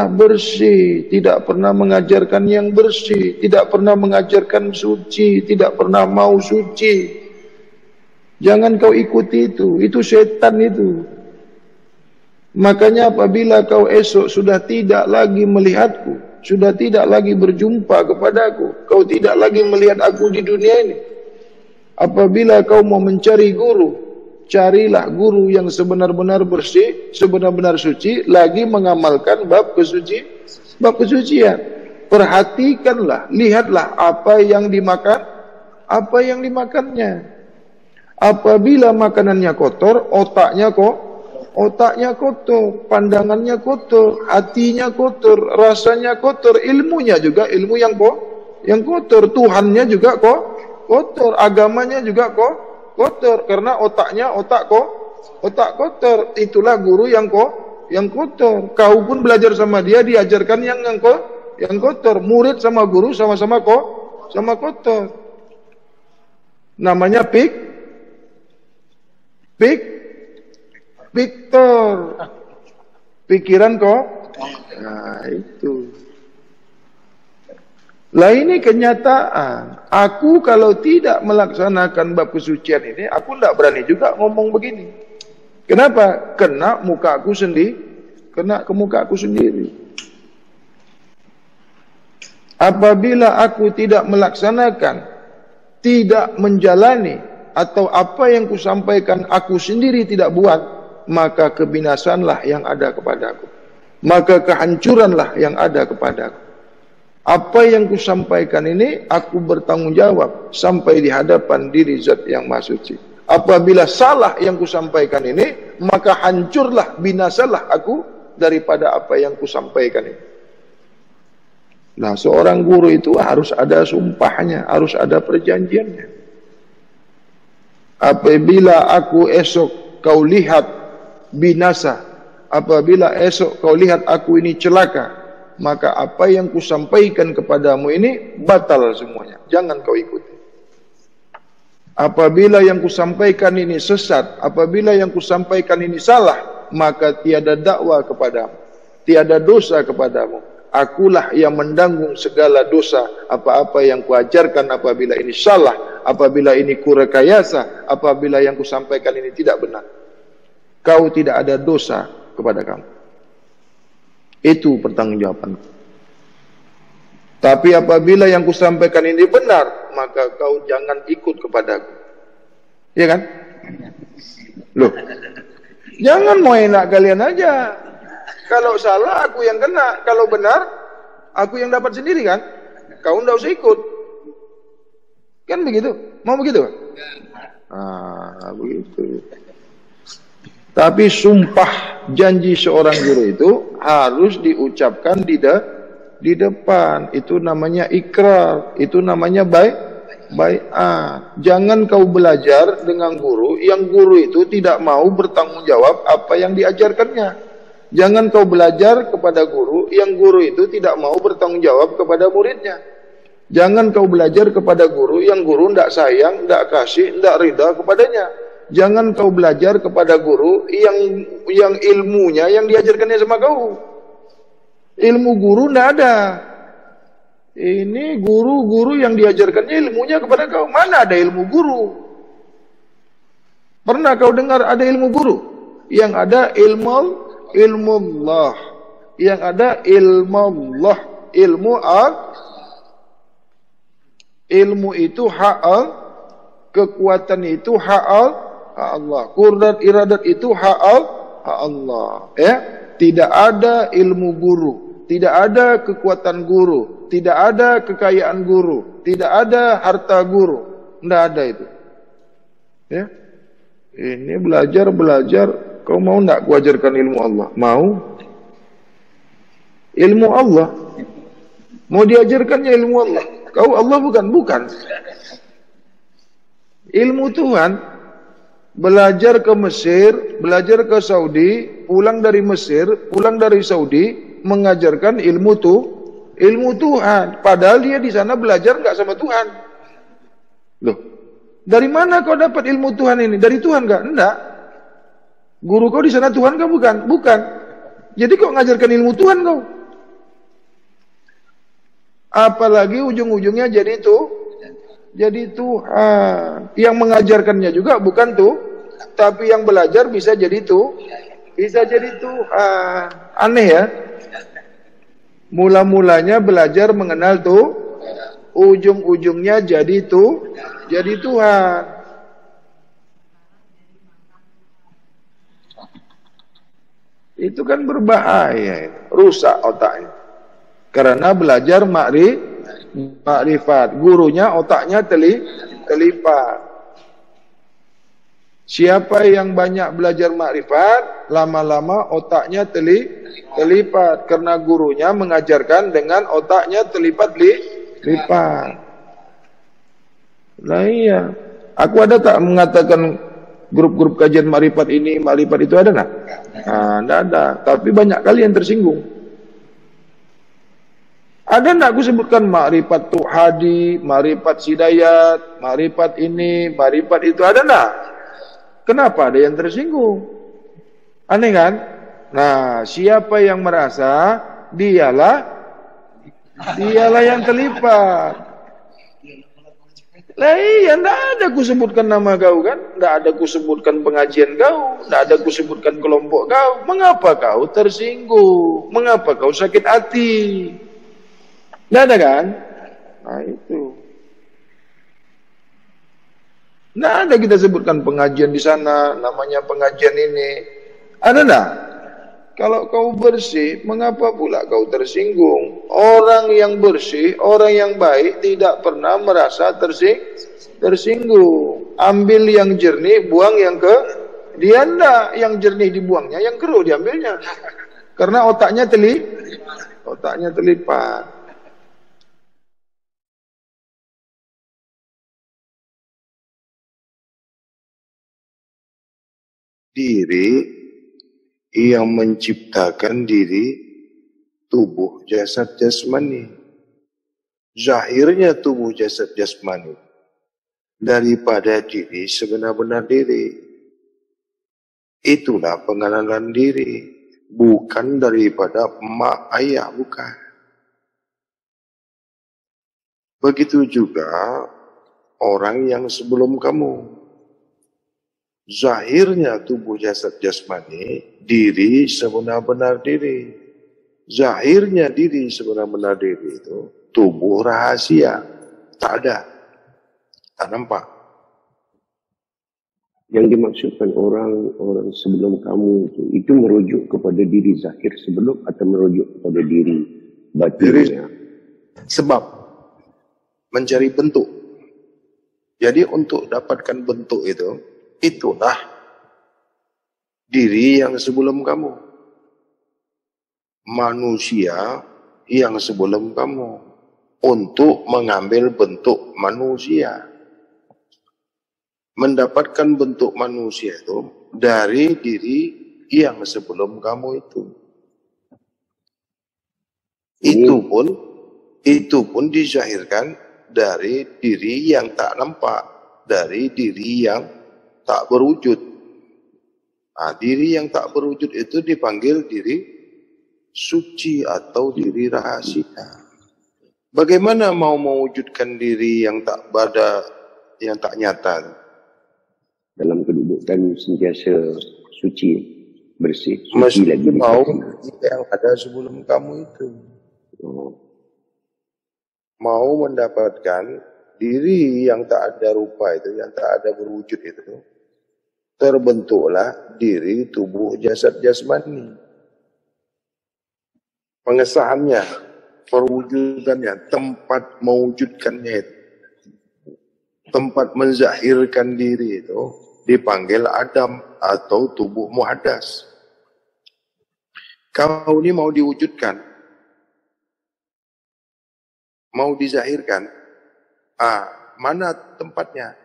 bersih, tidak pernah mengajarkan yang bersih, tidak pernah mengajarkan suci, tidak pernah mau suci. Jangan kau ikuti itu setan itu. Makanya apabila kau esok sudah tidak lagi melihatku, sudah tidak lagi berjumpa kepadaku, kau tidak lagi melihat aku di dunia ini. Apabila kau mau mencari guru, carilah guru yang sebenar-benar bersih, sebenar-benar suci, lagi mengamalkan bab kesucian. Perhatikanlah, lihatlah apa yang dimakannya. Apabila makanannya kotor, otaknya kotor, pandangannya kotor, hatinya kotor, rasanya kotor, ilmunya juga ilmu yang kotor, Tuhannya juga kotor, agamanya juga kotor, karena otak kotor. Itulah guru yang kotor. Kau pun belajar sama dia, diajarkan yang kotor. Murid sama guru sama-sama kotor. Namanya Victor. Pikiran Nah, itu. Lah ini kenyataan. Aku kalau tidak melaksanakan bab kesucian ini, aku tidak berani juga ngomong begini. Kenapa? Kena muka aku sendiri. Kena ke muka aku sendiri. Apabila aku tidak melaksanakan, tidak menjalani, atau apa yang kusampaikan aku sendiri tidak buat, maka kebinasanlah yang ada kepadaku. Maka kehancuranlah yang ada kepadaku. Apa yang kusampaikan ini aku bertanggung jawab sampai di hadapan diri zat yang maha suci. Apabila salah yang kusampaikan ini, maka hancurlah, binasalah aku daripada apa yang kusampaikan ini. Nah, seorang guru itu harus ada sumpahnya, harus ada perjanjiannya. Apabila aku esok kau lihat binasa, apabila esok kau lihat aku ini celaka, maka apa yang kusampaikan kepadamu ini batal semuanya. Jangan kau ikuti. Apabila yang kusampaikan ini sesat, apabila yang kusampaikan ini salah, maka tiada dakwah kepadamu, tiada dosa kepadamu. Akulah yang menanggung segala dosa apa-apa yang kuajarkan apabila ini salah, apabila ini kurekayasa, apabila yang kusampaikan ini tidak benar. Kau tidak ada dosa kepada kamu. Itu pertanggungjawaban. Tapi apabila yang kusampaikan ini benar, maka kau jangan ikut kepadaku. Iya kan? Loh, jangan mau enak kalian aja. Kalau salah aku yang kena, kalau benar aku yang dapat sendiri kan? Kau tidak usah ikut. Kan begitu? Mau begitu? Begitu. Tapi sumpah janji seorang guru itu harus diucapkan di depan. Itu namanya ikrar, itu namanya bai'at. Jangan kau belajar dengan guru yang guru itu tidak mau bertanggung jawab apa yang diajarkannya. Jangan kau belajar kepada guru yang guru itu tidak mau bertanggung jawab kepada muridnya. Jangan kau belajar kepada guru yang guru tidak sayang, tidak kasih, tidak ridha kepadanya. Jangan kau belajar kepada guru yang ilmunya yang diajarkannya sama kau. Ilmu guru tidak ada. Ini guru-guru yang diajarkannya ilmunya kepada kau. Mana ada ilmu guru? Pernah kau dengar ada ilmu guru? Yang ada ilmu Allah. Yang ada ilmu Allah. Ilmu itu hak Allah. Kekuatan itu hak Allah. Qudrat iradat itu hak Allah. Ya, tidak ada ilmu guru, tidak ada kekuatan guru, tidak ada kekayaan guru, tidak ada harta guru, tidak ada itu. Ya, ini belajar. Kau mau tidak kuajarkan ilmu Allah? Mau? Ilmu Allah. Mau diajarkannya ilmu Allah. Kau Allah bukan. Ilmu Tuhan. Belajar ke Mesir, belajar ke Saudi, pulang dari Mesir, pulang dari Saudi, mengajarkan ilmu Tuhan. Padahal dia di sana belajar nggak sama Tuhan. Loh, dari mana kau dapat ilmu Tuhan ini? Dari Tuhan nggak? Enggak. Guru kau di sana Tuhan kau bukan? Bukan. Jadi kau ngajarkan ilmu Tuhan kau. Apalagi ujung-ujungnya jadi Tuhan. Yang mengajarkannya juga bukan tuh, tapi yang belajar bisa jadi Tuhan. Aneh ya. Mula-mulanya belajar mengenal tuh, ujung-ujungnya jadi Tuhan. Itu kan berbahaya, rusak otaknya. Karena belajar makrifat, gurunya otaknya terlipat. Siapa yang banyak belajar makrifat, lama-lama otaknya terlipat. Karena gurunya mengajarkan dengan otaknya lipat. Nah iya, aku ada tak mengatakan grup-grup kajian makrifat ini, makrifat itu ada nak? Nah, tidak ada. Tapi banyak kali yang tersinggung. Ada enggak aku sebutkan makrifat tuhadi, makrifat hidayat, makrifat ini, makrifat itu, ada enggak? Kenapa ada yang tersinggung? Aneh kan? Nah, siapa yang merasa dialah yang terlipat. Lah iya, enggak ada aku sebutkan nama kau kan? Enggak ada aku sebutkan pengajian kau, enggak ada aku sebutkan kelompok kau. Mengapa kau tersinggung? Mengapa kau sakit hati? Tidak ada kan? Nah itu. Tidak ada kita sebutkan pengajian di sana, namanya pengajian ini. Ada enggak? Kalau kau bersih, mengapa pula kau tersinggung? Orang yang bersih, orang yang baik tidak pernah merasa tersinggung. Ambil yang jernih, buang yang dia enggak. Yang jernih dibuangnya, yang keruh diambilnya. Karena otaknya terlipat. Diri yang menciptakan diri tubuh jasad jasmani. Zahirnya tubuh jasad jasmani daripada diri sebenar-benar diri. Itulah pengenalan diri, bukan daripada emak ayah, bukan. Begitu juga orang yang sebelum kamu. Zahirnya tubuh jasad jasmani, diri sebenar-benar diri. Zahirnya diri sebenar-benar diri itu tubuh rahasia, tak ada, tak nampak. Yang dimaksudkan orang sebelum kamu itu merujuk kepada diri zahir sebelum atau merujuk kepada diri batinnya? Sebab mencari bentuk. Jadi untuk dapatkan bentuk itu, itulah diri yang sebelum kamu. Manusia yang sebelum kamu. Untuk mengambil bentuk manusia. Mendapatkan bentuk manusia itu dari diri yang sebelum kamu itu. Itu pun dizahirkan dari diri yang tak nampak. Dari diri yang tak berwujud. Nah, diri yang tak berwujud itu dipanggil diri suci atau diri rahasia. Bagaimana mau mewujudkan diri yang tak nyata? Dalam kedudukan dan sentiasa suci, bersih. Mesti Suci lagi mau bersih. yang ada sebelum kamu itu. Mau mendapatkan diri yang tak ada rupa itu, yang tak ada berwujud itu, terbentuklah diri tubuh jasad jasmani. Pengesahannya, perwujudannya, tempat mewujudkannya itu, tempat menzahirkan diri itu dipanggil Adam atau tubuh muhaddas. Kau ini mau diwujudkan, mau dizahirkan. Mana tempatnya?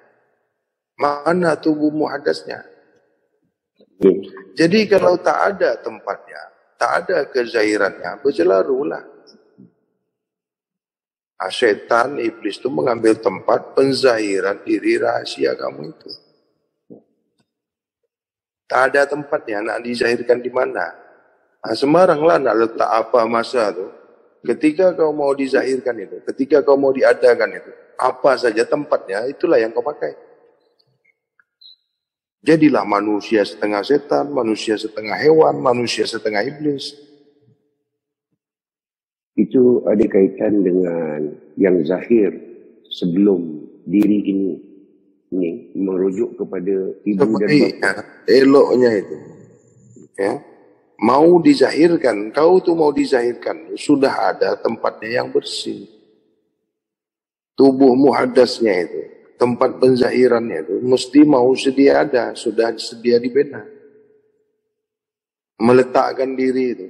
Mana tubuh muhaddasnya? Jadi kalau tak ada tempatnya, tak ada kezahirannya, bercelarulah. Setan, iblis itu mengambil tempat penzahiran diri rahasia kamu itu. Tak ada tempatnya, nak dizahirkan di mana? Sembaranglah nak letak apa masa tu. Ketika kau mau dizahirkan itu, ketika kau mau diadakan itu, apa saja tempatnya, itulah yang kau pakai. Jadilah manusia setengah setan, manusia setengah hewan, manusia setengah iblis. Itu ada kaitan dengan yang zahir sebelum diri ini merujuk kepada ibu dan bapa. Eloknya itu. Ya. Mau dizahirkan, kau tuh mau dizahirkan, sudah ada tempatnya yang bersih. Tubuh muhaddasnya itu, tempat penzahirannya itu, mesti mau sedia ada, sudah sedia dibina. Meletakkan diri itu.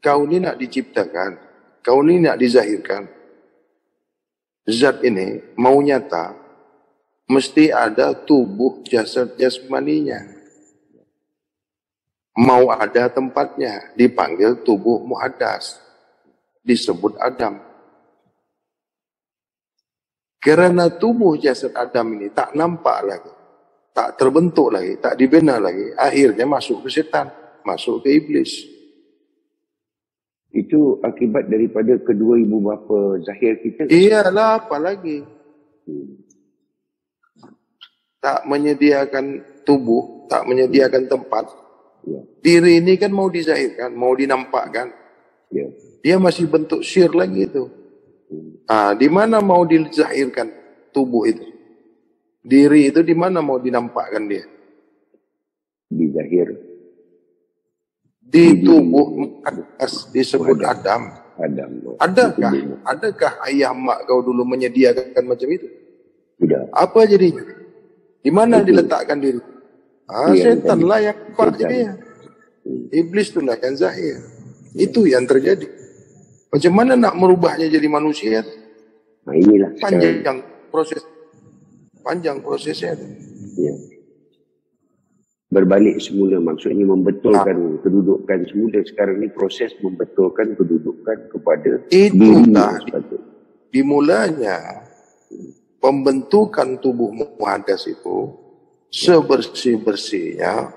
Kau ini nak diciptakan, kau ini nak dizahirkan. Zat ini mau nyata, mesti ada tubuh jasad jasmaninya. Mau ada tempatnya, dipanggil tubuh muhaddas, disebut Adam. Karena tubuh jasad Adam ini tak nampak lagi, tak terbentuk lagi, tak dibina lagi, akhirnya masuk ke setan, masuk ke iblis. Itu akibat daripada kedua ibu bapa zahir kita. Iyalah, apa lagi? Tak menyediakan tubuh, tak menyediakan tempat. Ya. Diri ini kan mau dizahirkan, mau dinampakkan. Ya. Dia masih bentuk syir lagi itu. Di mana mau dizahirkan tubuh itu? Diri itu di mana mau dinampakkan dia? Di zahir. Di tubuh muhaddas disebut Adam. Adam. Adakah ayah mak kau dulu menyediakan macam itu? Tidak. Apa jadinya? Di mana diletakkan diri? Setan lah yang nampak jadinya. Iblis itulah yang zahir. Itu yang terjadi. Macam mana nak merubahnya jadi manusia? Inilah panjang prosesnya. Ya. Berbalik semula, maksudnya membetulkan kedudukan semula. Sekarang ni proses membetulkan kedudukan kepada itulah dimulanya pembentukan tubuh muhaddas itu sebersih-bersihnya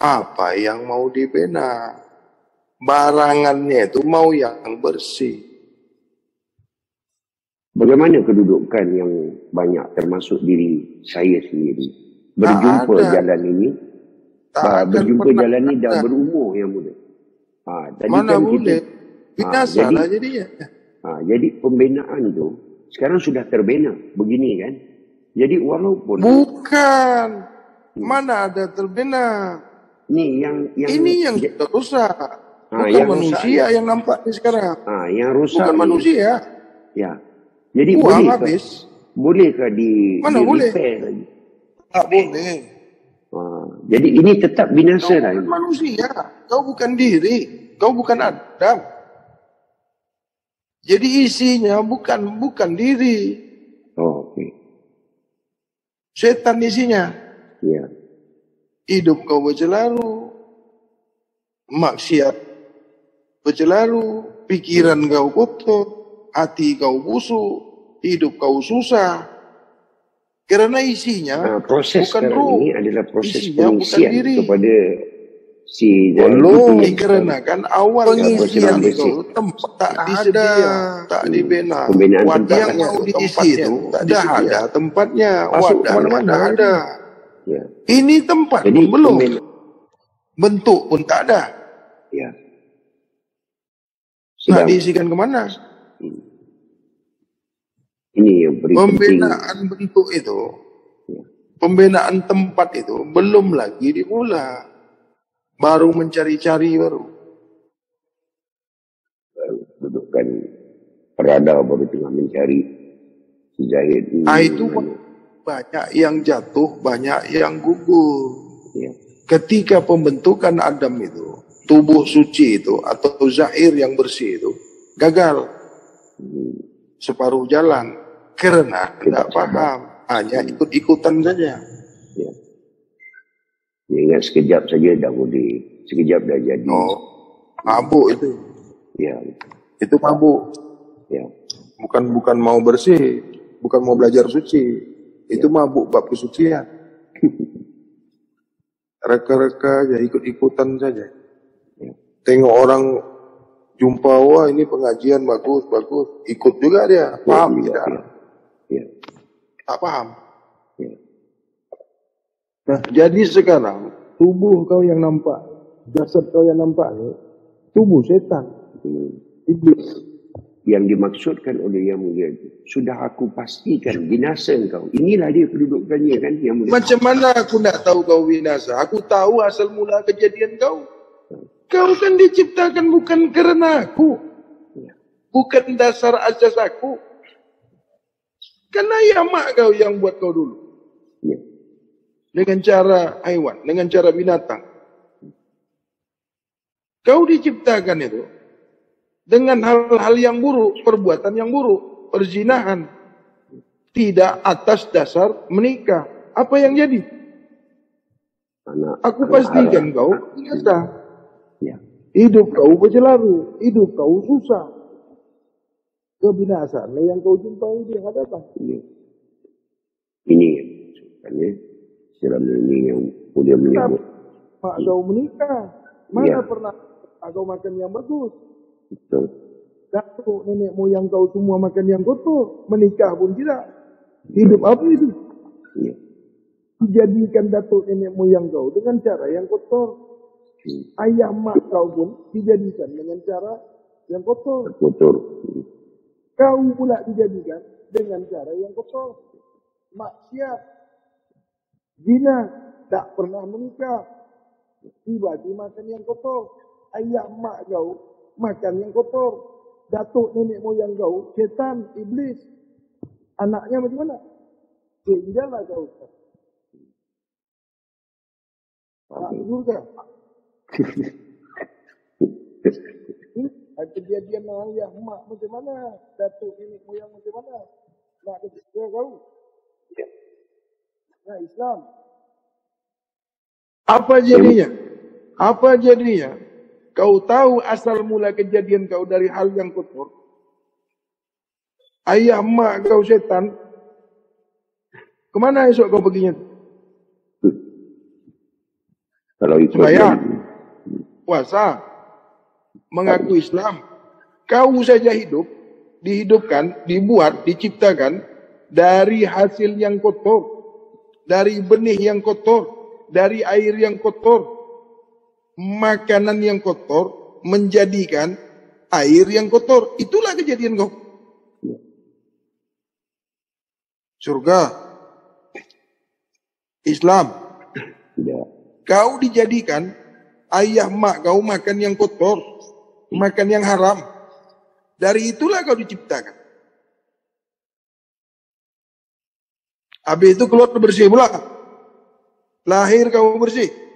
apa yang mau dibina. Barangannya itu mau yang bersih. Bagaimana kedudukan yang banyak termasuk diri saya sendiri berjumpa jalan ini? Berjumpa jalan ini dah berumur yang muda. Mana boleh? Binasa lah jadinya. Jadi pembinaan tu sekarang sudah terbina begini kan? Jadi walaupun bukan, mana ada terbina. Ini yang rusak. Bukan manusia yang nampak ni sekarang. Yang rusak bukan manusia. Ya. Jadi bolehkah mana boleh? Lagi? Tak boleh. Jadi ini tetap binasa lah. Kau bukan manusia. Kau bukan diri. Kau bukan Adam. Jadi isinya bukan diri. Okey. Setan isinya. Ya. Hidup kau bercelaru. Maksiat bercelaru. Pikiran kau kotor. Hati kau busuk. Hidup kau susah. Karena isinya proses bukan roh. Ini adalah proses isinya pengisian kepada si belum. Karena kan awal pengisian itu tempat tak disedia, tak dibina. Wadah yang mau diisi itu dah ada tempatnya. Wadah mana ada. Ya. Ini tempat Jadi, pun belum. Bentuk pun tak ada. Ya. Nak diisikan kemana? Ini yang pembinaan bentuk itu, ya. Pembinaan tempat itu belum lagi dimulai. Baru mencari-cari baru. Dudukkan perada baru tengah mencari si Zahid ini. Itu banyak yang jatuh, banyak yang gugur. Ya. Ketika pembentukan Adam itu, tubuh suci itu atau zahir yang bersih itu gagal separuh jalan karena tidak paham, hanya ikut-ikutan saja. Ya. Ya, ingat sekejap saja dah boleh, sekejap dah jadi. Oh, mabuk itu. Ya. Itu mabuk. Ya. Bukan mau bersih, bukan mau belajar suci. Itu mabuk bab kesucian. Reka-reka aja, ikut-ikutan saja. Ya. Tengok orang jumpa, wah ini pengajian bagus, ikut juga dia. Paham tidak? Ya. Tak paham. Ya. Nah, jadi sekarang tubuh kau yang nampak, jasad kau yang nampak ni, tubuh setan. Iblis. Yang dimaksudkan oleh Yang Mulia itu, sudah aku pastikan binasa engkau. Inilah dia kedudukannya kan Yang Mulia. Macam mana aku nak tahu kau binasa? Aku tahu asal mula kejadian kau. Kau kan diciptakan bukan kerana aku. Bukan dasar asas aku. Kan ayah mak kau yang buat kau dulu. Ya. Dengan cara haiwan, dengan cara binatang. Kau diciptakan itu dengan hal-hal yang buruk, perbuatan yang buruk, perzinahan. Tidak atas dasar menikah. Apa yang jadi? Aku pastikan kau binasa. Ya. Hidup kau bercelaru, hidup kau susah. Kebinasaan yang kau jumpai di hadapan. Ini yang maksudkannya. Selama ini yang Mulia menyebut. Mak kau menikah. Mana pernah kau makan yang bagus? Betul. Datuk nenek moyang kau semua makan yang kotor. Menikah pun tidak. Hidup apa itu? Ya. Dijadikan datuk nenek moyang kau dengan cara yang kotor. Ayah mak kau pun dijadikan dengan cara yang kotor. Kotor. Kau pula dijadikan dengan cara yang kotor. Maksiat. Zina. Tak pernah menikah. Tiba-tiba makan yang kotor. Ayah mak kau makan yang kotor. Datuk nenek moyang kau setan, iblis. Anaknya macam mana? Tinggallah kau. Tak surga. Kejadian ayah mak macam mana? Datuk nenek moyang macam mana? Nak kejadian kau? Nah, Islam. Apa jadinya? Apa jadinya? Kau tahu asal mula kejadian kau dari hal yang kotor. Ayah mak kau setan. Kemana esok kau perginya? Kalau itu sembahyang, puasa, mengaku Islam. Kau saja hidup, dihidupkan, dibuat, diciptakan dari hasil yang kotor, dari benih yang kotor, dari air yang kotor. Makanan yang kotor menjadikan air yang kotor. Itulah kejadian kau. Surga, Islam. Kau dijadikan ayah mak kau makan yang kotor, makan yang haram. Dari itulah kau diciptakan. Habis itu keluar bersih pula. Lahir kau bersih.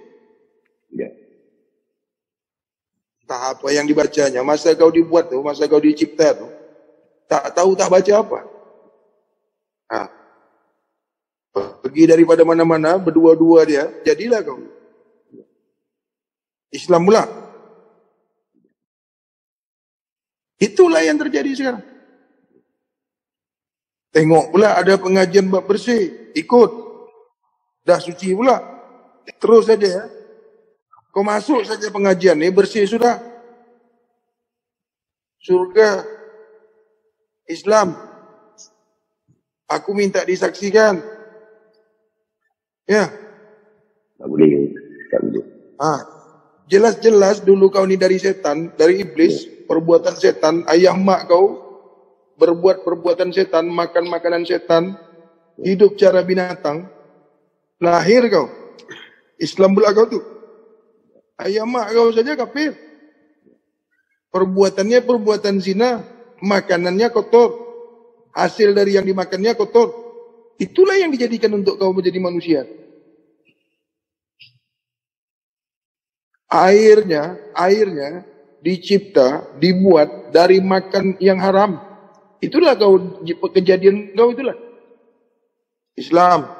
Tak apa yang dibacanya. Masa kau dibuat tu, masa kau dicipta tu, tak tahu tak baca apa. Nah, pergi daripada mana-mana, berdua-dua dia, jadilah kau Islam pula. Itulah yang terjadi sekarang. Tengok pula ada pengajian bab bersih, ikut. Dah suci pula. Terus saja ya. Kau masuk saja pengajian ni, bersih sudah. Surga, Islam. Aku minta disaksikan. Ya, Tak boleh. Tak boleh. Jelas-jelas dulu kau ni dari setan, dari iblis, perbuatan setan. Ayah mak kau berbuat perbuatan setan, makan makanan setan, hidup cara binatang. Lahir kau, Islam pula kau tu. Ayah mak kau saja kafir. Perbuatannya perbuatan zina, makanannya kotor. Hasil dari yang dimakannya kotor. Itulah yang dijadikan untuk kau menjadi manusia. Airnya dicipta, dibuat dari makan yang haram. Itulah kau, kejadian kau itulah. Islam.